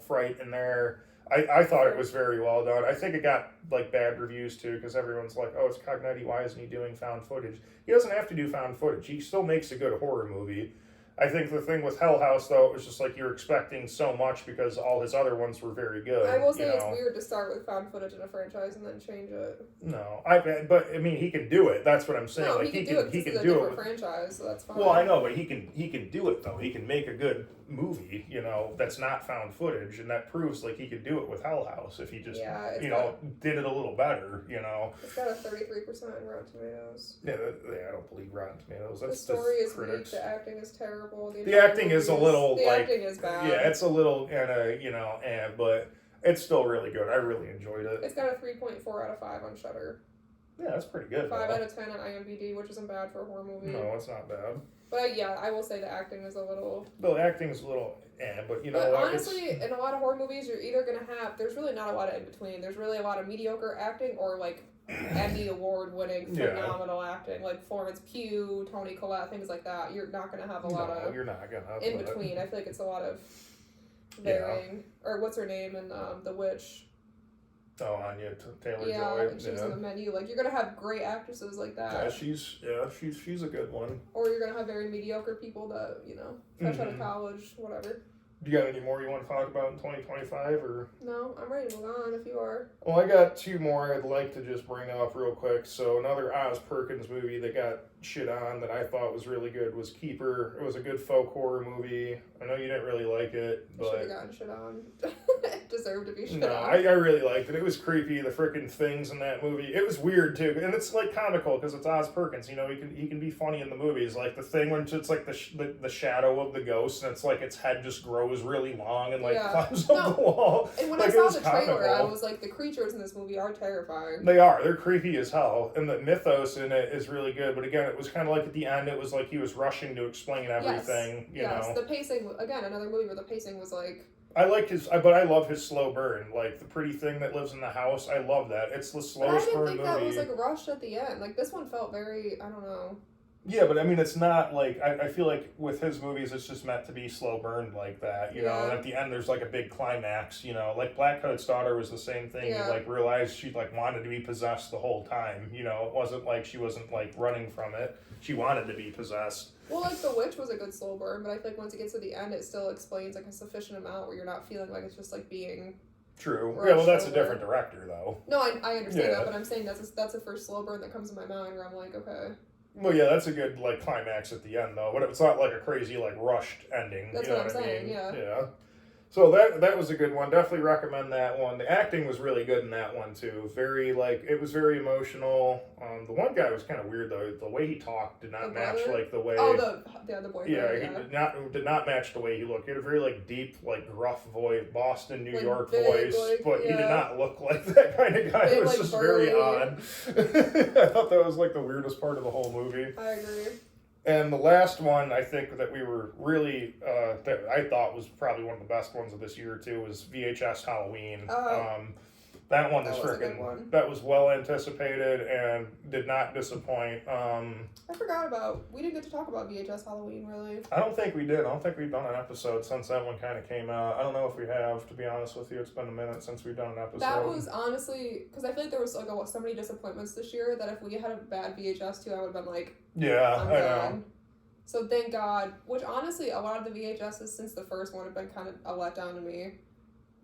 fright in there. I thought it was very well done. I think it got like bad reviews too, because everyone's like, oh, it's Cognetti, why isn't he doing found footage? He doesn't have to do found footage. He still makes a good horror movie. I think the thing with Hell House, though, it was just like you're expecting so much because all his other ones were very good. I will say it's weird to start with found footage in a franchise and then change it. No, but I mean, he can do it. That's what I'm saying. No, like he can do it. He can do it with franchise, so that's fine. Well, I know, but he can do it though. He can make a good movie, that's not found footage, and that proves like he could do it with Hell House if he just did it a little better. It's got a 33% in Rotten Tomatoes. Yeah, I don't believe Rotten Tomatoes. That's the story is critics. weak. The acting is terrible. The acting is a little the acting is bad. Yeah, it's a little but it's still really good. I really enjoyed it. It's got a 3.4 out of 5 on Shudder. Yeah, that's pretty good. 5 out of 10 on IMDb, which isn't bad for a horror movie. No, it's not bad. But yeah, I will say the acting is a little... The acting's a little but but honestly, in a lot of horror movies, you're either going to have... There's really not a lot of in-between. There's really a lot of mediocre acting or, like, Emmy Award-winning phenomenal acting. Like Florence Pugh, Toni Collette, things like that. You're not going to have a lot of... you're not going to have in-between. I feel like it's a lot of varying... Or what's her name in The Witch? Oh, Anya Taylor-Joy. Yeah, she was on the menu. Like, you're gonna have great actresses like that. Yeah, she's a good one. Or you're gonna have very mediocre people that fresh out of college, whatever. Do you got any more you want to talk about in 2025, or? No, I'm ready to move on if you are. Well, I got 2 more I'd like to just bring up real quick. So another Oz Perkins movie that got shit on that I thought was really good was Keeper. It was a good folk horror movie. I know you didn't really like it, but... Should have gotten shit on. It deserved to be shit on. I really liked it. It was creepy, the freaking things in that movie. It was weird, too. And it's, like, comical, because it's Oz Perkins. He can be funny in the movies. Like, the thing when it's, like, the shadow of the ghost, and it's, like, its head just grows really long and, like, climbs up the wall. And when I saw the trailer, I was like, the creatures in this movie are terrifying. They are. They're creepy as hell. And the mythos in it is really good. But, again, it was kind of like at the end, it was like he was rushing to explain everything, you know. The pacing, again, another movie where the pacing was like... I love his slow burn. Like, the pretty thing that lives in the house, I love that. It's the slowest burn movie. But I didn't think that was, like, rushed at the end. Like, this one felt very, I don't know... Yeah, but I mean, it's not like, I feel like with his movies, it's just meant to be slow burned like that, you know, and at the end, there's like a big climax, like Black Coat's daughter was the same thing. You like realized she like wanted to be possessed the whole time, it wasn't like she wasn't like running from it. She wanted to be possessed. Well, like The Witch was a good slow burn, but I feel like once it gets to the end, it still explains like a sufficient amount where you're not feeling like it's just like being... True. Yeah, well, that's a different director, though. No, I understand that, but I'm saying that's a first slow burn that comes in my mind where I'm like, okay... Well, yeah, that's a good, like, climax at the end, though. But it's not, like, a crazy, like, rushed ending. That's what I'm saying, yeah. Yeah. So that was a good one. Definitely recommend that one. The acting was really good in that one, too. Very, like, it was very emotional. The one guy was kind of weird, though. The way he talked did not match, like, the way... Oh, the boyfriend, yeah. He did not match the way he looked. He had a very, like, deep, like, gruff voice, Boston, New York big, voice. like, but he did not look like that kind of guy. Big, it was like, just burly. very odd. I thought that was, like, the weirdest part of the whole movie. I agree. And the last one, I think, that we were really, that I thought was probably one of the best ones of this year, too, was VHS Halloween. That one that was well anticipated and did not disappoint. I forgot we didn't get to talk about VHS Halloween, really. I don't think we did. I don't think we've done an episode since that one kind of came out. I don't know if we have, to be honest with you. It's been a minute since we've done an episode. That was honestly, because I feel like there was like so many disappointments this year that if we had a bad VHS too, I would have been like, yeah, I'm I done. know. So thank God, which honestly, a lot of the VHSs since the first one have been kind of a letdown to me.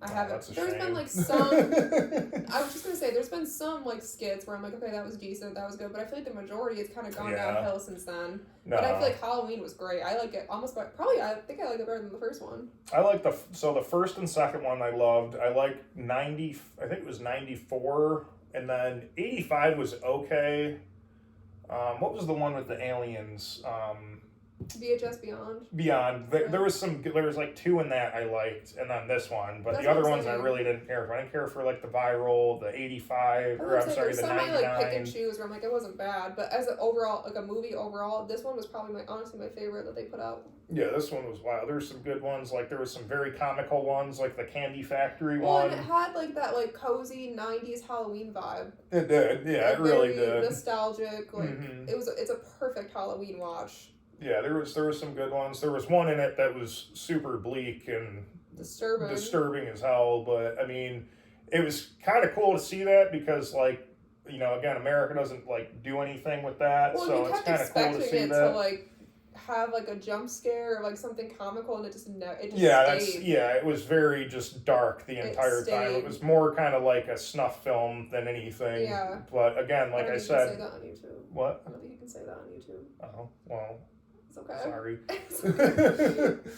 I haven't. That's a There's shame. been like some. I was just gonna say, there's been some like skits where I'm like, okay, that was decent, that was good, but I feel like the majority has kind of gone downhill since then. No. But I feel like Halloween was great. I like it almost, probably. I think I like it better than the first one. I like the first and second one I loved. I like 90. I think it was 94, and then 85 was okay. What was the one with the aliens? VHS Beyond. Beyond. There was like 2 in that I liked, and then this one. But That's the other what I'm ones I saying. really didn't care for. I didn't care for like the viral, the 85, or I'm sorry, there's the some 99. I like pick and choose where I'm like, it wasn't bad, but as an overall, like a movie overall, this one was probably honestly my favorite that they put out. Yeah, this one was wild. There were some good ones. Like there was some very comical ones, like the Candy Factory one. And it had like that like cozy '90s Halloween vibe. It did. Yeah, it really did. Nostalgic. Like it's a perfect Halloween watch. Yeah, there was some good ones. There was one in it that was super bleak and disturbing as hell. But I mean, it was kind of cool to see that because, like, you know, again, America doesn't like do anything with that, well, so it's kind of cool to see that. To like have like a jump scare or like something comical, and it just stayed. It was very just dark the entire time. It was more kind of like a snuff film than anything. Yeah. But again, like I said, you can say that on YouTube. What? I don't think you can say that on YouTube. Oh well. It's okay. Sorry. It's okay. I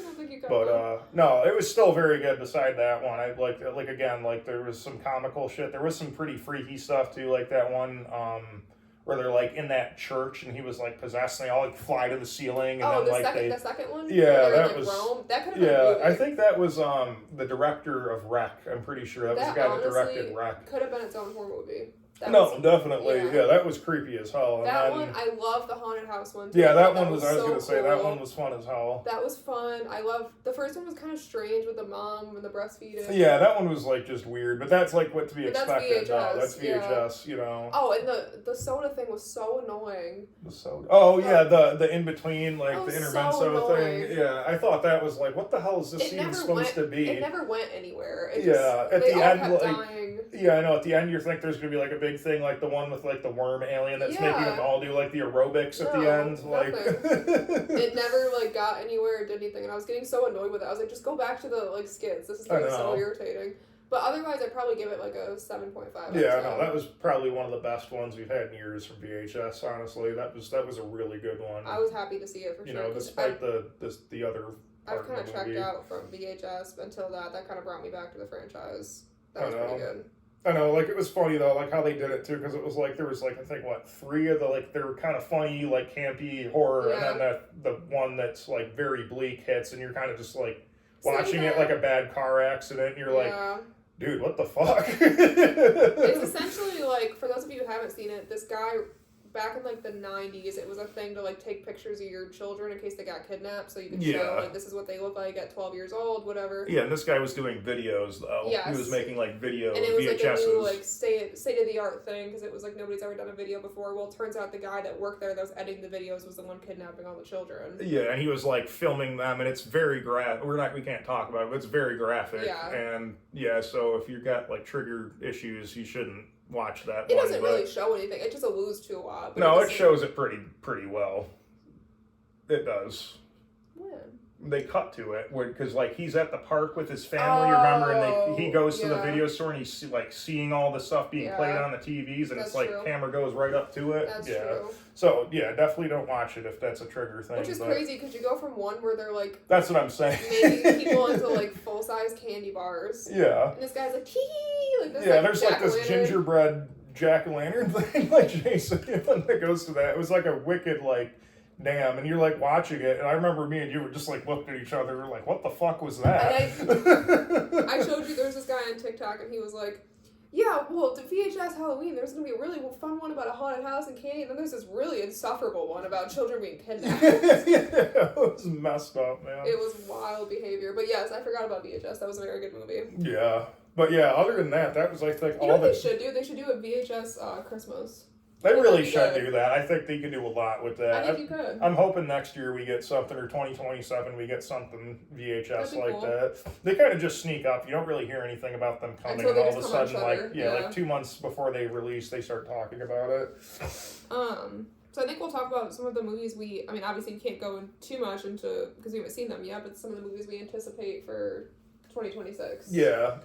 don't think you can. But no, it was still very good. Beside that one, I like again, like there was some comical shit. There was some pretty freaky stuff too, like that one where they're like in that church and he was like possessed and they all like fly to the ceiling and the second one. Yeah, that like, was Rome. That could have been a movie. I think that was the director of Wreck. I'm pretty sure that was the guy that directed Wreck. Could have been its own horror movie. Definitely. Yeah, that was creepy as hell. That one, I love the haunted house one too. Yeah, that one was. I was so gonna say that one was fun as hell. That was fun. I love the first one was kind of strange with the mom and the breastfeeding. Yeah, that one was like just weird, but that's like what to be expected. That's VHS. That's VHS, you know. Oh, and the soda thing was so annoying. The soda. Oh yeah, the in between like the intermezzo so thing. Yeah, I thought that was like, what the hell is this scene supposed to be? It never went anywhere. At the end, like. Yeah, I know. At the end, you think there's gonna be like a big thing, like the one with like the worm alien that's making them all do like the aerobics at the end. Like it never like got anywhere or did anything, and I was getting so annoyed with it. I was like, just go back to the like skits. This is getting so irritating. But otherwise, I'd probably give it like a 7.5. Yeah, no, that was probably one of the best ones we've had in years from VHS. Honestly, that was a really good one. I was happy to see it for sure. You know, despite the other. I've kind of checked out from VHS until that. That kind of brought me back to the franchise. That was pretty good. I know, like, it was funny, though, like, how they did it, too, because it was, like, there was, like, I think, 3 of the, like, they were kind of funny, like, campy horror, and then the one that's, like, very bleak hits, and you're kind of just, like, watching it like a bad car accident, and you're like, dude, what the fuck? It's essentially, like, for those of you who haven't seen it, this guy, back in, like, the 90s, it was a thing to, like, take pictures of your children in case they got kidnapped, so you could show, like, this is what they look like at 12 years old, whatever. Yeah, and this guy was doing videos, though. Yes. He was making, like, video VHSs. And it was, like, a new, like, state-of-the-art thing, because it was, like, nobody's ever done a video before. Well, it turns out the guy that worked there that was editing the videos was the one kidnapping all the children. Yeah, and he was, like, filming them, and it's very graphic. We can't talk about it, but it's very graphic. Yeah. And, yeah, so if you've got, like, trigger issues, you shouldn't watch that. It doesn't really show anything. It just alludes to a lot. No, it shows it pretty well. It does. When? They cut to it because like he's at the park with his family, remember, and he goes to the video store and he's like seeing all the stuff being played on the TVs, and it's like camera goes right up to it. That's true. So yeah, definitely don't watch it if that's a trigger thing. Which is crazy because you go from one where they're like. That's what I'm saying. Making people into like full size candy bars. Yeah. And this guy's like hee like this. Yeah, there's like this gingerbread jack-o'-lantern thing like Jason that goes to that. It was like a wicked like. Damn, and you're like watching it, and I remember me and you were just like looked at each other, we're like, what the fuck was that? I showed you there was this guy on TikTok, and he was like, yeah, well, to VHS Halloween, there's gonna be a really fun one about a haunted house and candy, and then there's this really insufferable one about children being kidnapped. It was messed up, man. It was wild behavior, but yes, I forgot about VHS. That was a very good movie. Yeah, but yeah, other than that, that was like all you know what they should do? They should do a VHS Christmas. They really should do that. I think they could do a lot with that. I think you could. I'm hoping next year we get something, or 2027 we get something VHS like that. They kind of just sneak up. You don't really hear anything about them coming, and all of a sudden, like 2 months before they release, they start talking about it. So I think we'll talk about some of the movies I mean, obviously we can't go too much into, because we haven't seen them yet, but some of the movies we anticipate for 2026. Yeah,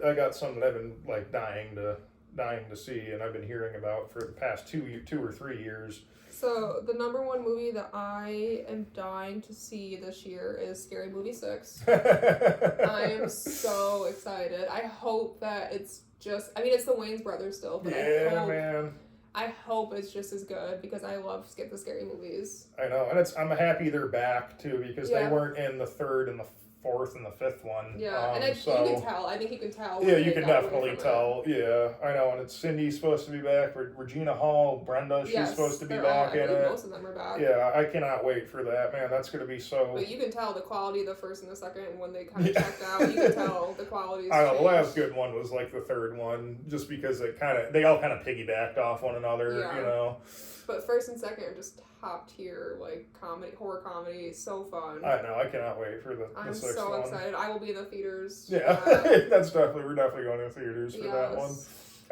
I got some that I've been like dying to see, and I've been hearing about for the past 2 or 3 years. So the number one movie that I am dying to see this year is Scary Movie 6. I am so excited. I hope that it's just, I mean, it's the Wayans brothers still, but I hope it's just as good because I love the scary movies. I know, and I'm happy they're back too because they weren't in the third and the fourth and the fifth one. Yeah, and you can tell. I think you can tell. Yeah, you can definitely tell. Yeah, I know, and it's Cindy's supposed to be back. Regina Hall, Brenda, she's supposed to be back in it. Most of them are back. Yeah, I cannot wait for that, man. That's going to be so. But you can tell the quality of the first and the second, and when they kind of checked out, you can tell the quality. I know the last good one was like the third one, just because they all kind of piggybacked off one another, you know. But first and second are just top tier, like horror comedy, so fun. I know, I cannot wait for the sixth one. I'm so excited. I will be in the theaters. Yeah, we're definitely going to theaters for that one.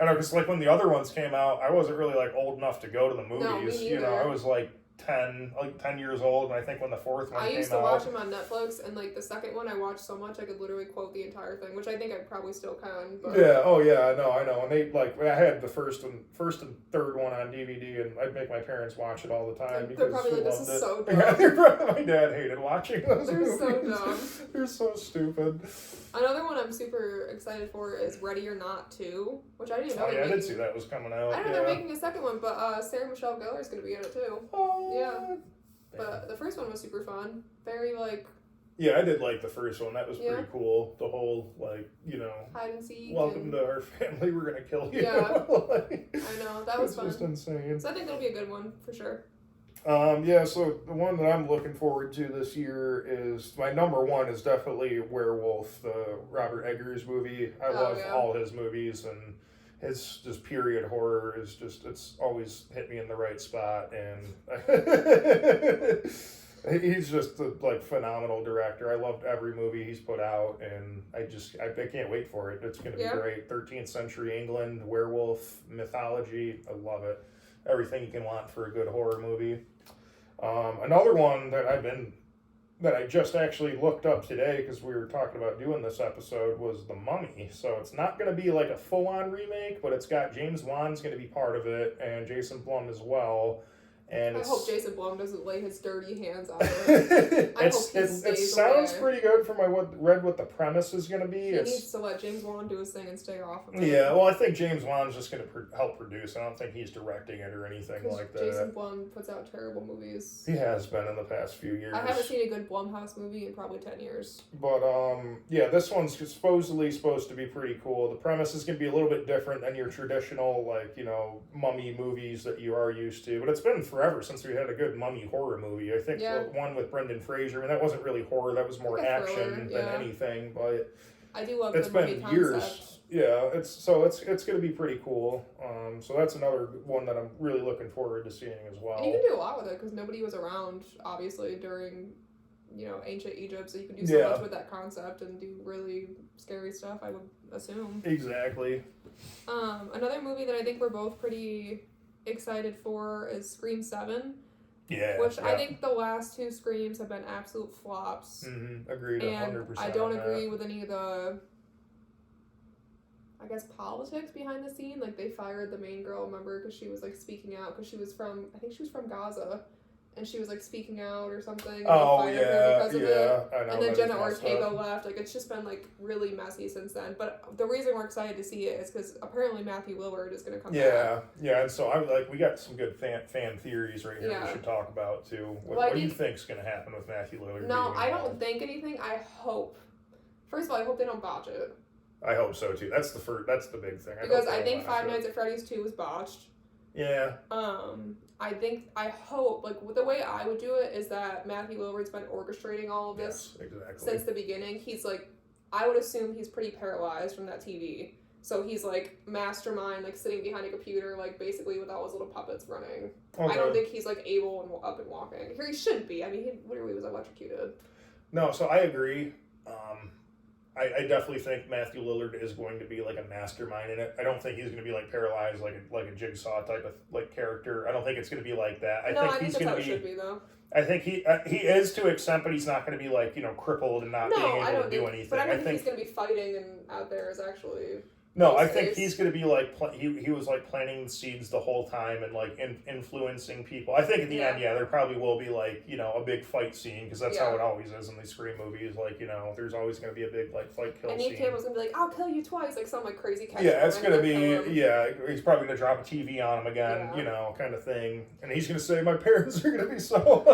I know, because like when the other ones came out, I wasn't really like old enough to go to the movies. No, me neither. You know, I was like 10 years old, and I think when the fourth one came out, I used to watch them on Netflix, and like the second one I watched so much I could literally quote the entire thing, which I think I probably still can. But... Yeah, oh yeah, I know. And they like I had the first and third one on DVD, and I'd make my parents watch it all the time because they're probably like, this is so dumb. Yeah, my dad hated watching those They're movies. so dumb. They're so stupid. Another one I'm super excited for is Ready or Not 2, which I didn't know. Oh yeah, I did see that was coming out. I didn't know they're making a second one, but Sarah Michelle Gellar is going to be in it too. Oh yeah. But the first one was super fun. Very, like... Yeah, I did like the first one. That was pretty cool. The whole, like, you know... hide and seek. Welcome to our family. We're going to kill you. Yeah. Like, I know. That was fun. It's just insane. So I think that'll be a good one, for sure. Yeah, so the one that I'm looking forward to this year is... My number one is definitely Werewolf, the Robert Eggers movie. I love all his movies, and... His just period horror is just, it's always hit me in the right spot, and he's just a like phenomenal director. I loved every movie he's put out, and I can't wait for it. It's going to be great. 13th century England, werewolf, mythology, I love it. Everything you can want for a good horror movie. Another one that I just actually looked up today because we were talking about doing this episode was The Mummy. So it's not going to be like a full-on remake, but it's got James Wan's going to be part of it and Jason Blum as well. And I hope Jason Blum doesn't lay his dirty hands on it. It sounds pretty good from what the premise is going to be. He needs to let James Wan do his thing and stay off of it. Yeah, well, I think James Wan's just going to help produce. I don't think he's directing it or anything like that. Jason Blum puts out terrible movies. He has been in the past few years. I haven't seen a good Blumhouse movie in probably 10 years. But, yeah, this one's supposedly supposed to be pretty cool. The premise is going to be a little bit different than your traditional, like, you know, mummy movies that you are used to. But it's been forever since we had a good mummy horror movie. I think the one with Brendan Fraser, I mean, that wasn't really horror, that was more action than anything, but I do love it's the movie been years. Concept. Yeah, it's going to be pretty cool. So that's another one that I'm really looking forward to seeing as well. And you can do a lot with it because nobody was around, obviously, during, you know, ancient Egypt, so you can do so much with that concept and do really scary stuff, I would assume. Exactly. Another movie that I think we're both pretty excited for is Scream 7. Yeah. Which I think the last two Screams have been absolute flops. Mm-hmm. Agreed, and 100%. I don't agree with any of the, I guess, politics behind the scene. Like, they fired the main girl, remember, because she was, like, speaking out, because she was from, I think she was from Gaza, and she was, like, speaking out or something, and they fired her because of it. I know. And then Jenna Ortega left. Like, it's just been, like, really messy since then. But the reason we're excited to see it is because apparently Matthew Lillard is going to come back. Yeah, and so we got some good fan theories right here we should talk about, too. What do you think's going to happen with Matthew Lillard? No, I don't think anything. I hope. First of all, I hope they don't botch it. I hope so, too. That's the big thing. Because I think Five Nights at Freddy's 2 was botched. Yeah. I hope, like, the way I would do it is that Matthew Lillard's been orchestrating all of this since the beginning. He's, like, I would assume he's pretty paralyzed from that TV. So he's, like, mastermind, like, sitting behind a computer, like, basically with all his little puppets running. Okay. I don't think he's, like, able and up and walking. Here, he shouldn't be. I mean, he literally was electrocuted. No, so I agree. I definitely think Matthew Lillard is going to be like a mastermind in it. I don't think he's going to be like paralyzed like a Jigsaw type of like character. I don't think it's going to be like that. I think he's going to be. Should be though. I think he is to an extent, but he's not going to be like crippled and not being able to do anything. But I don't think he's going to be fighting and out there is actually. No, I think he's going to be like he was like planting the seeds the whole time and like influencing people. I think at the end, there probably will be like a big fight scene because that's how it always is in these Scream movies. Like there's always going to be a big like fight kill scene. And Neve Campbell's going to be like, "I'll kill you twice," like some like crazy catch. Yeah, it's going to be he's probably going to drop a TV on him again, kind of thing, and he's going to say, "My parents are going to be so."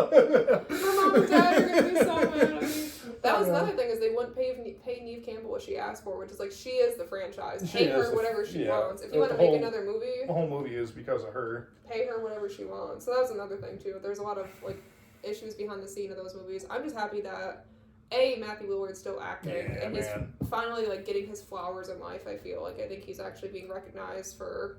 My mom and dad are going to be so mad at me. That was another thing is they wouldn't pay Neve Campbell what she asked for, which is like she is the franchise. Pay her whatever she wants. If you want to make another movie, the whole movie is because of her. Pay her whatever she wants. So that was another thing too. There's a lot of like issues behind the scene of those movies. I'm just happy that Matthew Lillard's still acting and he's finally like getting his flowers in life. I think he's actually being recognized for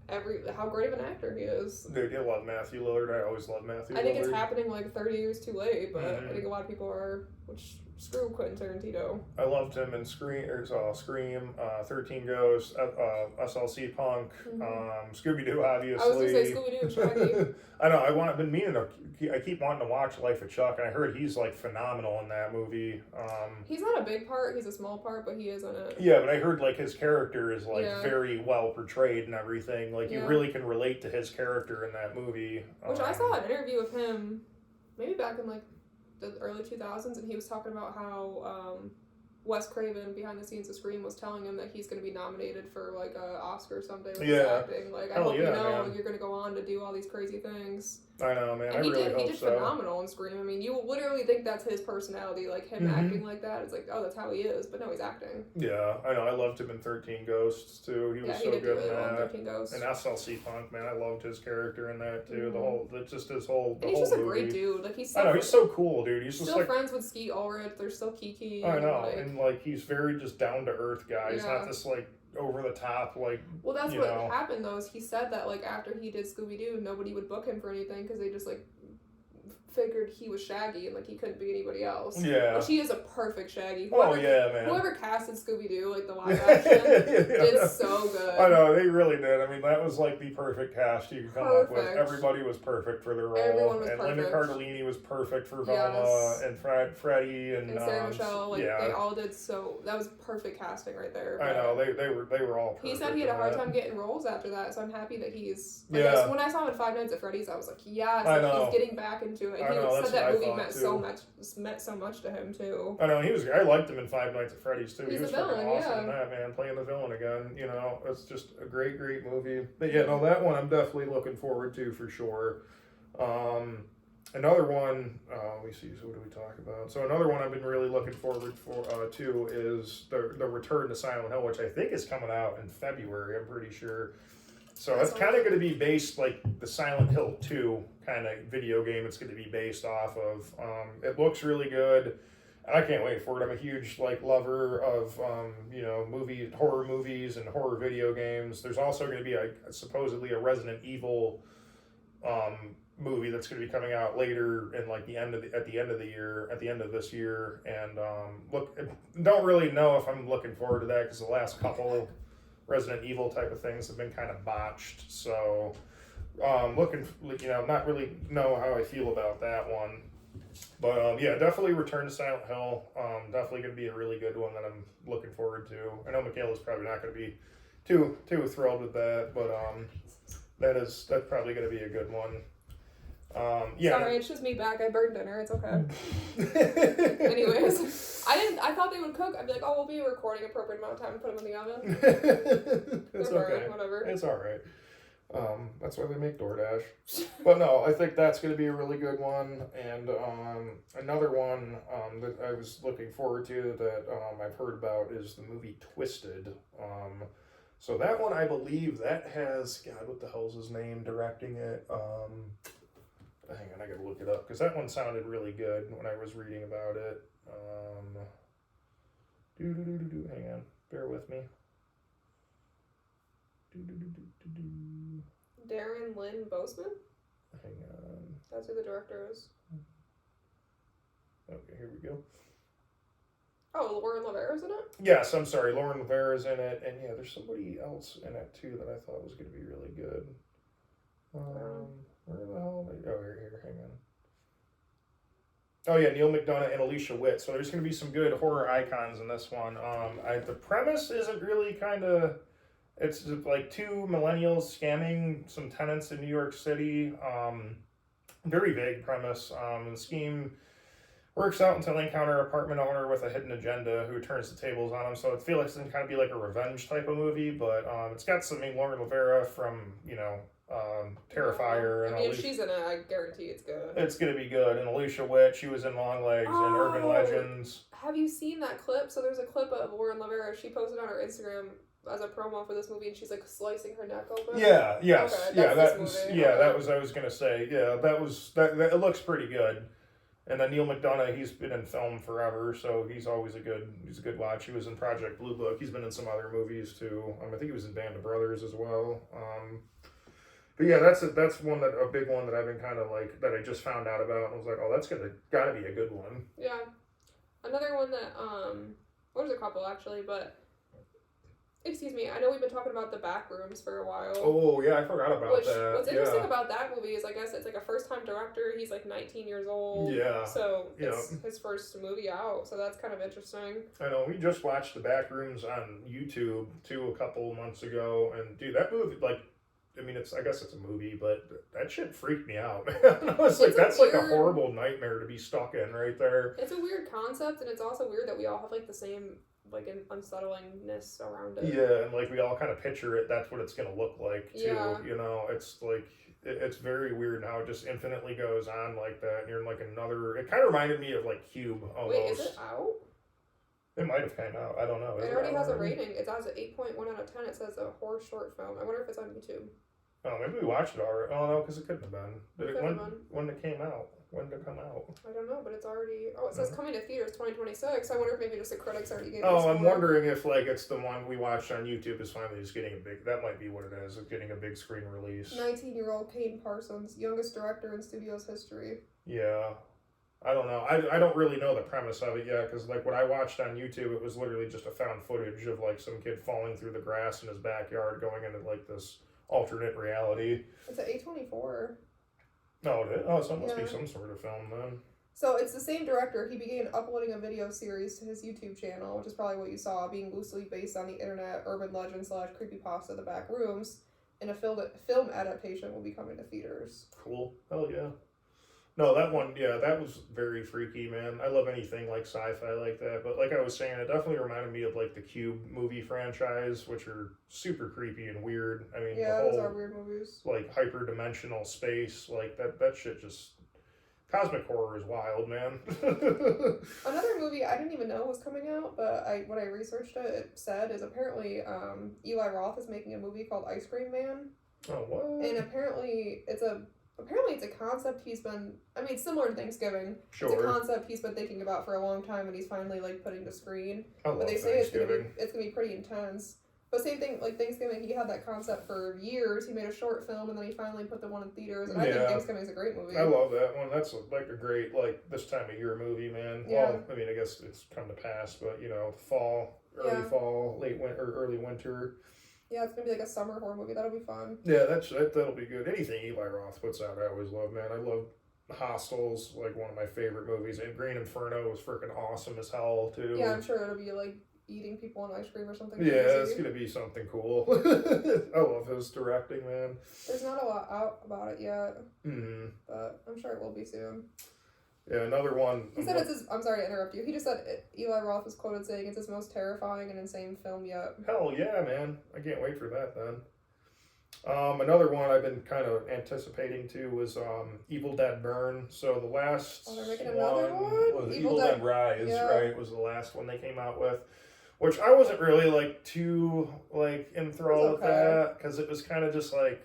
how great of an actor he is. Dude, I love Matthew Lillard. I always love Matthew Lillard. I think it's happening like 30 years too late, but I think a lot of people are, which screw Quentin Tarantino. I loved him in Scream, 13 Ghosts, SLC Punk, Scooby-Doo, obviously. I was going to say Scooby-Doo and Shaggy. I know, I keep wanting to watch Life of Chuck, and I heard he's like phenomenal in that movie. He's not a big part, he's a small part, but he is in it. Yeah, but I heard like his character is like very well portrayed and everything. Like you really can relate to his character in that movie. Which I saw an interview of him, maybe back in like the early 2000s, and he was talking about how Wes Craven, behind the scenes of Scream, was telling him that he's going to be nominated for like an Oscar someday with his acting. Like, I hope you're going to go on to do all these crazy things. I know, man. And he did phenomenal in Scream. I mean, you literally think that's his personality, like him acting like that. It's like, oh, that's how he is, but no, he's acting. Yeah, I know. I loved him in 13 Ghosts too. He was so good in that. 13 Ghosts. And SLC Punk, man, I loved his character in that too. He's just a great dude. Like he's so cool, dude. He's just still friends with Skeet Ulrich. They're still Kiki. I know, and like he's very just down to earth guy. He's not this like over the top like. Well, that's what happened though. Is he said that like after he did Scooby-Doo, nobody would book him for anything because they just like figured he was Shaggy and like he couldn't be anybody else. Yeah. Which he is a perfect Shaggy. Man. Whoever casted Scooby-Doo, like the live action, did so good. I know, they really did. I mean, that was like the perfect cast you could come up with. Everybody was perfect for the role. Everyone was perfect. Linda Cardellini was perfect for Velma and Freddie and Sarah Michelle. Like they all did so. That was perfect casting right there. I know, they were all perfect. He said he had a hard time getting roles after that, so I'm happy that he's. Like, when I saw him in Five Nights at Freddy's, I was like, yes, he's getting back into it. He said that movie meant so much to him too. I know I liked him in Five Nights at Freddy's too. He's he was villain, awesome in that, man. Playing the villain again, it's just a great movie. But yeah, no, that one I'm definitely looking forward to for sure. Another one, let me see. So what do we talk about? So another one I've been really looking forward to is the Return to Silent Hill, which I think is coming out in February. I'm pretty sure. So that's kind of going to be based like the Silent Hill 2 kind of video game. It's going to be based off of. It looks really good. I can't wait for it. I'm a huge like lover of horror movies and horror video games. There's also going to be supposedly a Resident Evil movie that's going to be coming out later in like at the end of this year. And don't really know if I'm looking forward to that because the last couple Resident Evil type of things have been kind of botched. So not really know how I feel about that one. But definitely Return to Silent Hill. Definitely going to be a really good one that I'm looking forward to. I know Michaela's probably not going to be too thrilled with that, but that's probably going to be a good one. Sorry, it's just me back. I burned dinner. It's okay. Anyways, I thought they would cook. I'd be like, oh, we'll be a recording appropriate amount of time to put them in the oven. It's okay. Whatever. It's all right. That's why they make DoorDash. But no, I think that's going to be a really good one. And another one that I was looking forward to that I've heard about is the movie Twisted. So that one, I believe, that has, God, what the hell's his name directing it? Hang on, I gotta look it up, because that one sounded really good when I was reading about it. Hang on, bear with me. Darren Lynn Bousman? Hang on. That's who the director is. Okay, here we go. Oh, Oh, Lauren Lavera's in it? Yes, I'm sorry, Lauren Rivera's in it, and yeah, there's somebody else in it too that I thought was going to be really good. Where the hell? Oh, here, hang on. Oh yeah, Neil McDonough and Alicia Witt. So there's going to be some good horror icons in this one. The premise isn't really kind of. It's like two millennials scamming some tenants in New York City. Very vague premise. The scheme works out until they encounter an apartment owner with a hidden agenda who turns the tables on them. So it feels like it's going to kind of be like a revenge type of movie, but it's got some Lauren Rivera from, Terrifier. I mean, if she's in it, I guarantee it's good. It's going to be good. And Alicia Witt, she was in Long Legs and Urban Legends. Have you seen that clip? So there's a clip of Lauren Lavera. She posted on her Instagram as a promo for this movie, and she's like slicing her neck open. Yeah, yes, okay, yeah, that was, movie. yeah, okay. that was. I was gonna say, yeah, that it looks pretty good. And then Neil McDonough, he's been in film forever, so he's always a good watch. He was in Project Blue Book. He's been in some other movies too. I think he was in Band of Brothers as well. But yeah, that's one a big one that I've been kind of like that I just found out about, and I was like, oh, that's gotta be a good one. Yeah, another one that well, there's a couple actually, but. Excuse me, I know we've been talking about the Backrooms for a while. Oh, yeah, I forgot about that. What's interesting about that movie is, I guess, it's like a first-time director. He's like 19 years old. Yeah. So it's his first movie out, so that's kind of interesting. I know, we just watched the Backrooms on YouTube, too, a couple months ago, and dude, that movie, I guess it's a movie, but that shit freaked me out. That's like a horrible nightmare to be stuck in right there. It's a weird concept, and it's also weird that we all have like the same an unsettlingness around it. Yeah, and like we all kind of picture it, that's what it's gonna look like too. Yeah. It's like it's very weird how it just infinitely goes on like that, and you're in like another. It kind of reminded me of like Cube almost. Wait, is it out? It might have came out. I don't know. It already has a rating. It has an 8.1 out of 10. It says a horror short film. I wonder if it's on YouTube. Oh, maybe we watched it already. Oh no, because it couldn't have been. When it came out? When did it come out? I don't know, but it's already. Oh, it says coming to theaters 2026. I wonder if maybe just the critics already gave. Oh, I'm wondering if like it's the one we watched on YouTube is finally just getting a big. That might be what it is. It's getting a big screen release. 19-year-old Kane Parsons, youngest director in studio's history. Yeah. I don't know. I don't really know the premise of it yet, because like what I watched on YouTube, it was literally just a found footage of like some kid falling through the grass in his backyard, going into like this alternate reality. It's an A24. Oh, it is? Oh, so it must be some sort of film then. So it's the same director. He began uploading a video series to his YouTube channel, which is probably what you saw, being loosely based on the internet urban legend / creepypasta The Backrooms, and a film adaptation will be coming to theaters. Cool. Hell yeah. No, that one, yeah, that was very freaky, man. I love anything like sci-fi like that. But like I was saying, it definitely reminded me of like the Cube movie franchise, which are super creepy and weird. I mean, yeah, the whole, those are weird movies. Like hyper-dimensional space, like that shit just... Cosmic horror is wild, man. Another movie I didn't even know was coming out, but when I researched it, it said is apparently Eli Roth is making a movie called Ice Cream Man. Oh, what? And apparently it's a concept he's been, similar to Thanksgiving. Sure. It's a concept he's been thinking about for a long time, and he's finally like putting to screen. But they say it's gonna be pretty intense. But same thing, like Thanksgiving, he had that concept for years. He made a short film, and then he finally put the one in theaters. And I think Thanksgiving's a great movie. I love that one. That's like a great, like, this time of year movie, man. Yeah. Well, I guess it's come to pass, but, fall, late winter, early winter. Yeah, it's gonna be like a summer horror movie. That'll be fun. Yeah, that'll be good. Anything Eli Roth puts out, I always love, man. I love Hostels, like one of my favorite movies. And Green Inferno was freaking awesome as hell, too. Yeah, I'm sure it'll be like eating people on ice cream or something. Yeah, it's gonna be something cool. I love his directing, man. There's not a lot out about it yet, but I'm sure it will be soon. Yeah, another one. He said I'm sorry to interrupt you. He just said Eli Roth was quoted saying it's his most terrifying and insane film yet. Hell yeah, man! I can't wait for that then. Another one I've been kind of anticipating too was Evil Dead Burn. So the last they're making another one? was Evil Dead Rise, right? Was the last one they came out with. Which I wasn't really like too like enthralled with that, because it was kind of just like,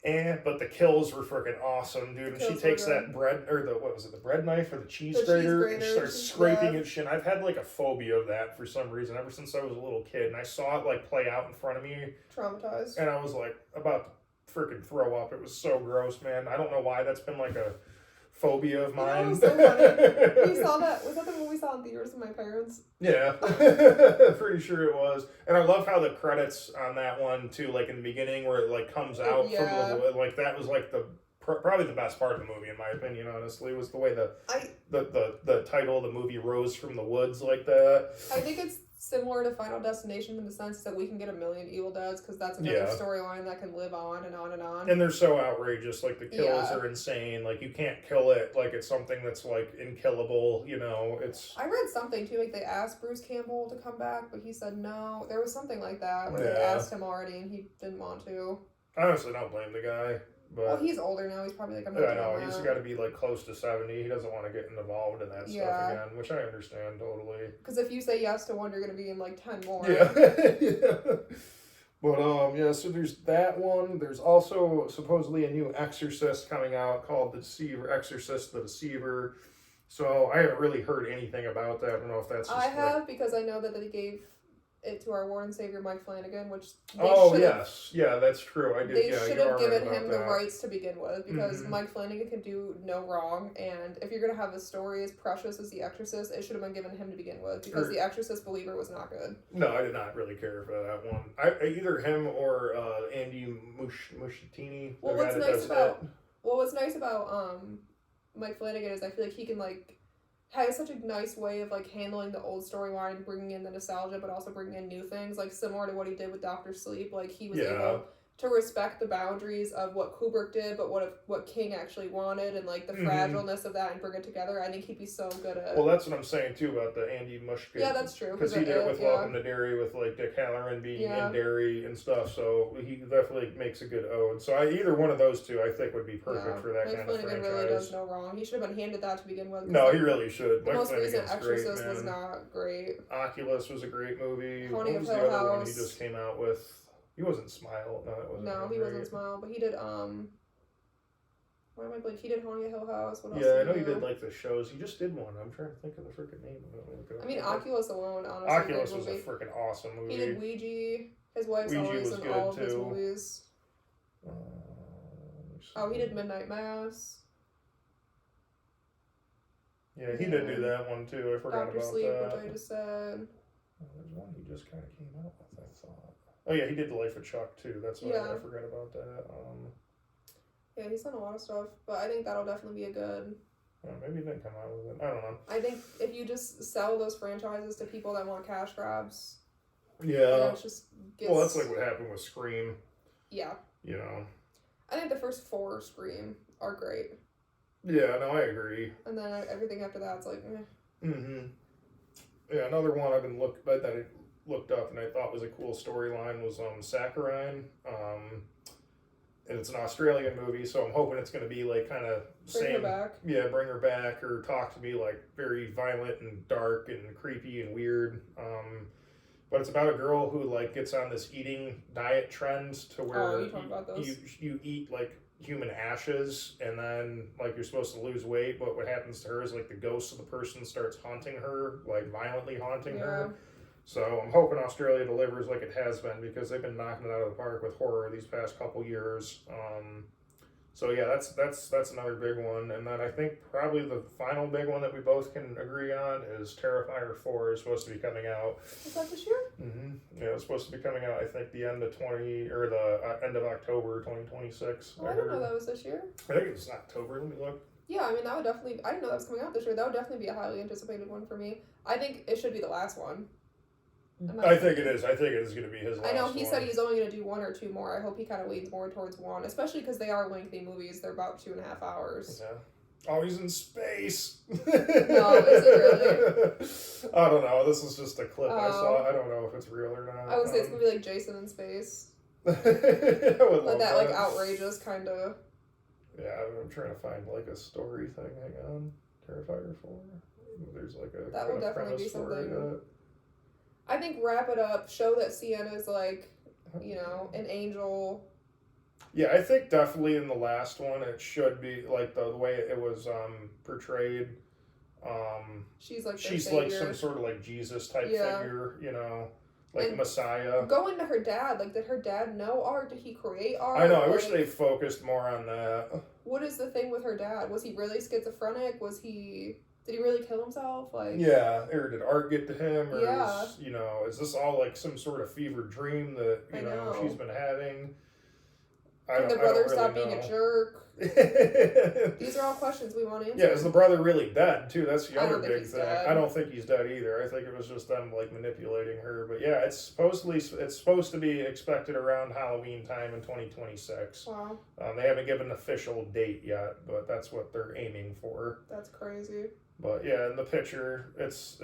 but the kills were freaking awesome, dude. And she takes that bread or the bread knife or the cheese grater and starts scraping it shit. I've had like a phobia of that for some reason ever since I was a little kid, and I saw it like play out in front of me. Traumatized. And I was like about to freaking throw up. It was so gross, man. I don't know why that's been like a phobia of mine. That was so funny. We saw that. Was that the one we saw in theaters with my parents? Yeah, pretty sure it was. And I love how the credits on that one too, like in the beginning where it like comes out from the like that was like the probably the best part of the movie in my opinion. Honestly, was the way the title of the movie rose from the woods like that. I think it's similar to Final Destination in the sense that we can get a million Evil Deads because that's another storyline that can live on and on and on. And they're so outrageous. Like the kills are insane. Like you can't kill it. Like it's something that's like unkillable. You know, it's. I read something too. Like they asked Bruce Campbell to come back, but he said no. There was something like that where they asked him already and he didn't want to. I honestly don't blame the guy. But, well, he's older now. He's probably like, I'm not I know. He's got to be like close to 70. He doesn't want to get involved in that stuff again, which I understand totally. Because if you say yes to one, you're going to be in like 10 more. Yeah. But, so there's that one. There's also supposedly a new Exorcist coming out called The Deceiver, Exorcist the Deceiver. So I haven't really heard anything about that. I don't know if that's just I have because I know that they gave it to our Lord and Savior Mike Flanagan, which yeah, that's true. I did. They should have given him the rights to begin with because Mike Flanagan can do no wrong, and if you're gonna have a story as precious as The Exorcist, it should have been given him to begin with because The Exorcist Believer was not good. No, I did not really care for that one. Either him or Andy Muschiettini. Well, what's nice about Mike Flanagan is I feel like he can has such a nice way of handling the old storyline, bringing in the nostalgia, but also bringing in new things, similar to what he did with Dr. Sleep. He was able to respect the boundaries of what Kubrick did, but what King actually wanted, and the fragileness of that, and bring it together. I think he'd be so good at. Well, that's what I'm saying too about the Andy Muschiettini. Yeah, that's true. Because he did it with Welcome to Derry, with Dick Halloran being in Derry and stuff. So he definitely makes a good ode. So either one of those two, I think, would be perfect for that kind of franchise. Flanagan really does no wrong. He should have been handed that to begin with. No, he really should. The most recent Exorcist was not great. Oculus was a great movie. Haunting what was of the Hill other House. one he just came out with? He wasn't Smile. No, it wasn't. No, he wasn't Smile, but he did why am I blanking? He did Haunting of Hill House. What else? Yeah, I know he did the shows. He just did one. I'm trying to think of the freaking name of it. I mean, Oculus alone, honestly. Oculus was a freaking awesome movie. He did Ouija. His wife's always in all of his movies. He did Midnight Mass. Yeah, he did do that one too. I forgot Dr. about Sleep, that. which I just said. There's one he just kind of came out with, I thought. Oh yeah, he did The Life of Chuck too. That's why I forgot about that. Yeah, he's done a lot of stuff, but I think that'll definitely be a good. Maybe he didn't come out with it. I don't know. I think if you just sell those franchises to people that want cash grabs. Yeah. It just gets... Well, that's like what happened with Scream. Yeah. You know. I think the first 4 Scream are great. Yeah, no, I agree. And then everything after that's Yeah, another one that I looked up and I thought was a cool storyline was Saccharine. And it's an Australian movie, so I'm hoping it's going to be kind of same. Bring her back. Yeah, bring her back, or talk to me very violent and dark and creepy and weird. But it's about a girl who gets on this eating diet trend to where you eat human ashes, and then you're supposed to lose weight. But what happens to her is the ghost of the person starts haunting her, violently haunting her. So I'm hoping Australia delivers like it has been, because they've been knocking it out of the park with horror these past couple years. So yeah, that's another big one. And then I think probably the final big one that we both can agree on is Terrifier 4 is supposed to be coming out. Is that this year? Mm-hmm. Yeah, it's supposed to be coming out, I think, the end of end of October 2026. Oh, I didn't know that was this year. I think it's October. Let me look. Yeah, I mean, that would definitely... I didn't know that was coming out this year. That would definitely be a highly anticipated one for me. I think it should be the last one. I think it is. I think it is going to be his last one. I know he said he's only going to do 1 or 2 more. I hope he kind of leans more towards 1, especially because they are lengthy movies. They're about 2.5 hours. Yeah. Oh, he's in space. No, is it really? I don't know. This is just a clip I saw. I don't know if it's real or not. I would say it's going to be like Jason in space. I would love that. Outrageous kind of. Yeah, I'm trying to find a story thing. Hang on. Terrifier 4. There's a... That will definitely be something... I think wrap it up, show that Sienna's an angel. Yeah, I think definitely in the last one it should be the way it was portrayed. She's She's some sort of Jesus type figure, like And Messiah. Going to her dad, like, did her dad know art? Did he create art? I know. I Like, wish they focused more on that. what is the thing with her dad? Was he really schizophrenic? Did he really kill himself? Like, Yeah, or did art get to him? Or Yeah. is this all like some sort of fever dream that I know. she's been having? Can the brother stop being a jerk? These are all questions we want answered. Yeah, is the brother really dead too? That's the I other don't think big he's thing. dead. I don't think he's dead either. I think it was just them like manipulating her. But yeah, it's supposed to be expected around Halloween time in 2026. Wow, They haven't given an official date yet, but that's what they're aiming for. that's crazy. But yeah, in the picture, it's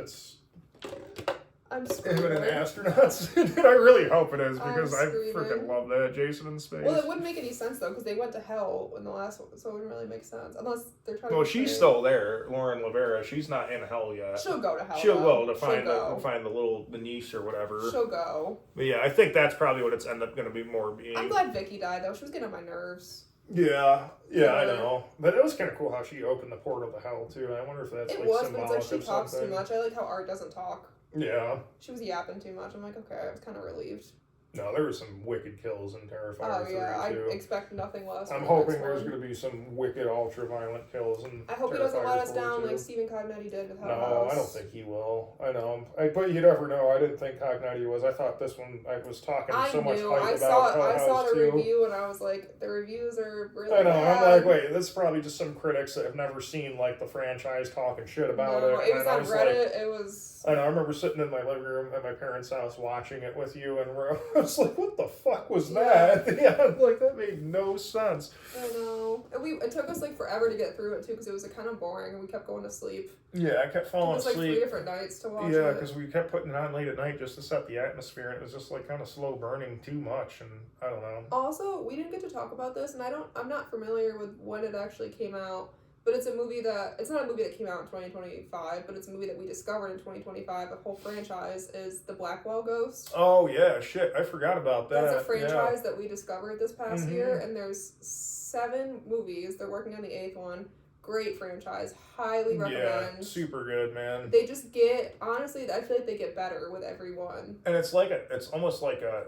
I'm him screaming. and an astronaut. I really hope it is because I screaming. freaking love that Jason in space. Well, it wouldn't make any sense though, because they went to hell in the last one, so it wouldn't really make sense unless they're trying. Well, to she's say- still there, Lauren Lavera. She's not in hell yet. She'll go to hell. She'll though. go to find She'll go. find the niece or whatever. She'll go. But yeah, I think that's probably what it's ended up going to be more being. I'm glad Vicky died though. She was getting on my nerves. Yeah, I know. But it was kind of cool how she opened the portal to hell too. I wonder if that's It like was, but symbolic it's like she of talks something. too much. I like how Art doesn't talk. Yeah. She was yapping too much. I'm like, okay, I was kind of relieved. No, there were some wicked kills in Terrifier Oh 3 yeah, I too. expect nothing less. I'm from the hoping next there's one. going to be some wicked, ultra-violent kills in I hope he doesn't let Terrifier us 4 down too. like Stephen Cognetti did with Hell No, House. I don't think he will. I know. But you never know. I didn't think Cognetti was. I thought this one, I was talking I so much knew. hype I about saw. Hell I saw House the too. review and I was like, the reviews are really I know. bad. I'm like, wait, that's probably just some critics that have never seen like the franchise talking shit about No, it. it was And I on was Reddit. like, It was. I know. I remember sitting in my living room at my parents' house watching it with you, and I was like, "What the fuck was that?" Yeah, I'm like that made no sense. I know. And it took us like forever to get through it too because it was like, kind of boring and we kept going to sleep. Yeah, I kept It falling was like 3 asleep. different nights to watch Yeah, it. because we kept putting it on late at night just to set the atmosphere, and it was just like kind of slow burning too much, and I don't know. Also, we didn't get to talk about this, and I'm not familiar with when it actually came out, but it's not a movie that came out in 2025, but it's a movie that we discovered in 2025. The whole franchise is The Blackwell Ghost. Oh yeah, shit, I forgot about that. That's a franchise that we discovered this past Mhm. year, and there's 7 movies. They're working on the 8th one. Great franchise. Highly recommend. Yeah, super good, man. They just get, honestly, I feel like they get better with every one. And it's almost like a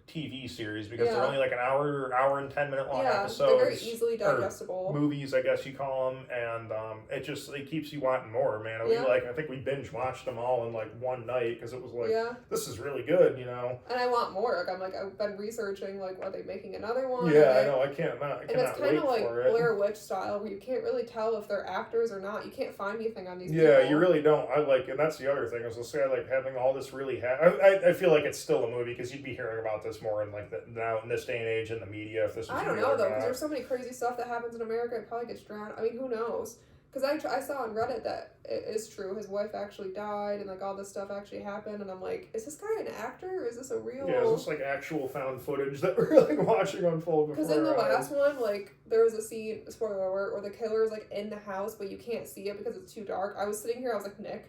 TV series because they're Yeah. only like an hour and 10-minute long Yeah, episodes. they're very easily digestible. Movies, I guess you call them, and it keeps you wanting more, man. Yeah. I think we binge watched them all in like one night because it was like, Yeah. this is really good, you know. And I want more. I've been researching, like, are they making another one? Yeah, I And know. I cannot And it's wait kind of like for it. Blair Witch style, where you can't really tell if they're actors or not. You can't find anything on these Yeah, people. you really don't. And that's the other thing. I was gonna say, I like having all this really. I feel like it's still a movie because you'd be hearing about this more in like now in this day and age in the media if this was. I don't real know or though, because not. there's so many crazy stuff that happens in America. It probably gets drowned. I mean, who knows? Because I saw on Reddit that it is true. His wife actually died, and like all this stuff actually happened. And I'm like, is this guy an actor? Or is this a real? Yeah, is this like actual found footage that we're like watching unfold before? Because in the our eyes? last one, like there was a scene, spoiler alert, where the killer is like in the house, but you can't see it because it's too dark. I was sitting here, I was like, Nick,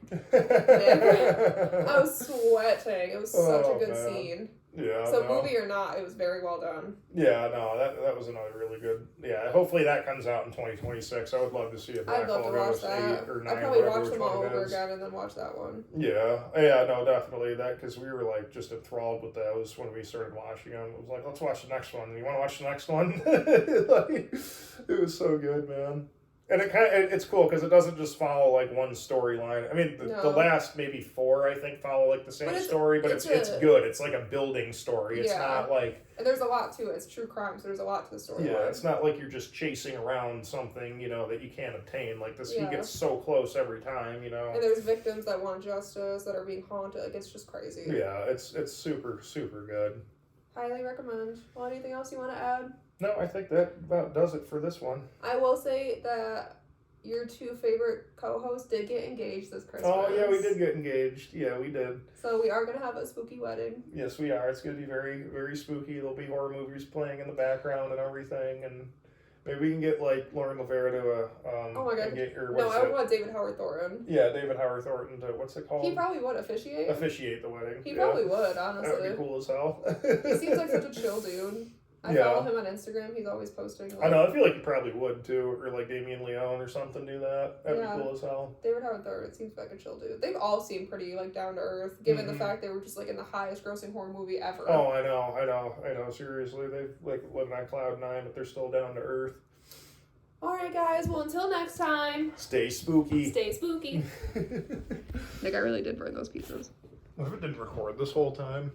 I was sweating. It was such a good man. scene. Yeah. So no. movie or not, it was very well done. Yeah, no, that was another really good. Yeah, hopefully that comes out in 2026. I would love to see a I'd love Blackwell to watch Ghost that. 8 or 9. I'd probably whatever, watch them which all one it over is. again and then watch that one. Yeah, no, definitely that because we were like just enthralled with those when we started watching them. It was like, let's watch the next one. You want to watch the next one? Like, it was so good, man. And it's cool because it doesn't just follow like one storyline. I mean, the No. last maybe 4 I think follow like the same But story, but it's it's good. It's like a building story. It's Yeah. not like And there's a lot to it. It's true crime, so there's a lot to the story. it's not like you're just chasing around something that you can't obtain. Like this, he Yeah. gets so close every time. And there's victims that want justice, that are being haunted. Like, it's just crazy. Yeah, it's super super good. Highly recommend. Well, anything else you want to add? No, I think that about does it for this one. I will say that your 2 favorite co-hosts did get engaged this Christmas. Oh yeah, we did get engaged. Yeah, we did. So we are going to have a spooky wedding. Yes, we are. It's going to be very very spooky. There'll be horror movies playing in the background and everything, and maybe we can get like Lauren Lavera to Oh my God. no, I would want David Howard Thornton. Yeah, David Howard Thornton to what's it called? He probably would officiate. Officiate the wedding. He yeah. probably would, That would honestly. be cool as hell. He seems like such a chill dude. I follow him on Instagram. He's always posting. Like, I know. I feel like you probably would too, or like Damien Leone or something do that. That'd be cool as hell. David Howard III seems like a chill dude. They've all seemed pretty like down to earth, given the fact they were just like in the highest grossing horror movie ever. Oh, I know. Seriously, they've like living on cloud nine, but they're still down to earth. All right, guys. Well, until next time. Stay spooky. Stay spooky. Nick, I really did burn those pizzas. What if it didn't record this whole time?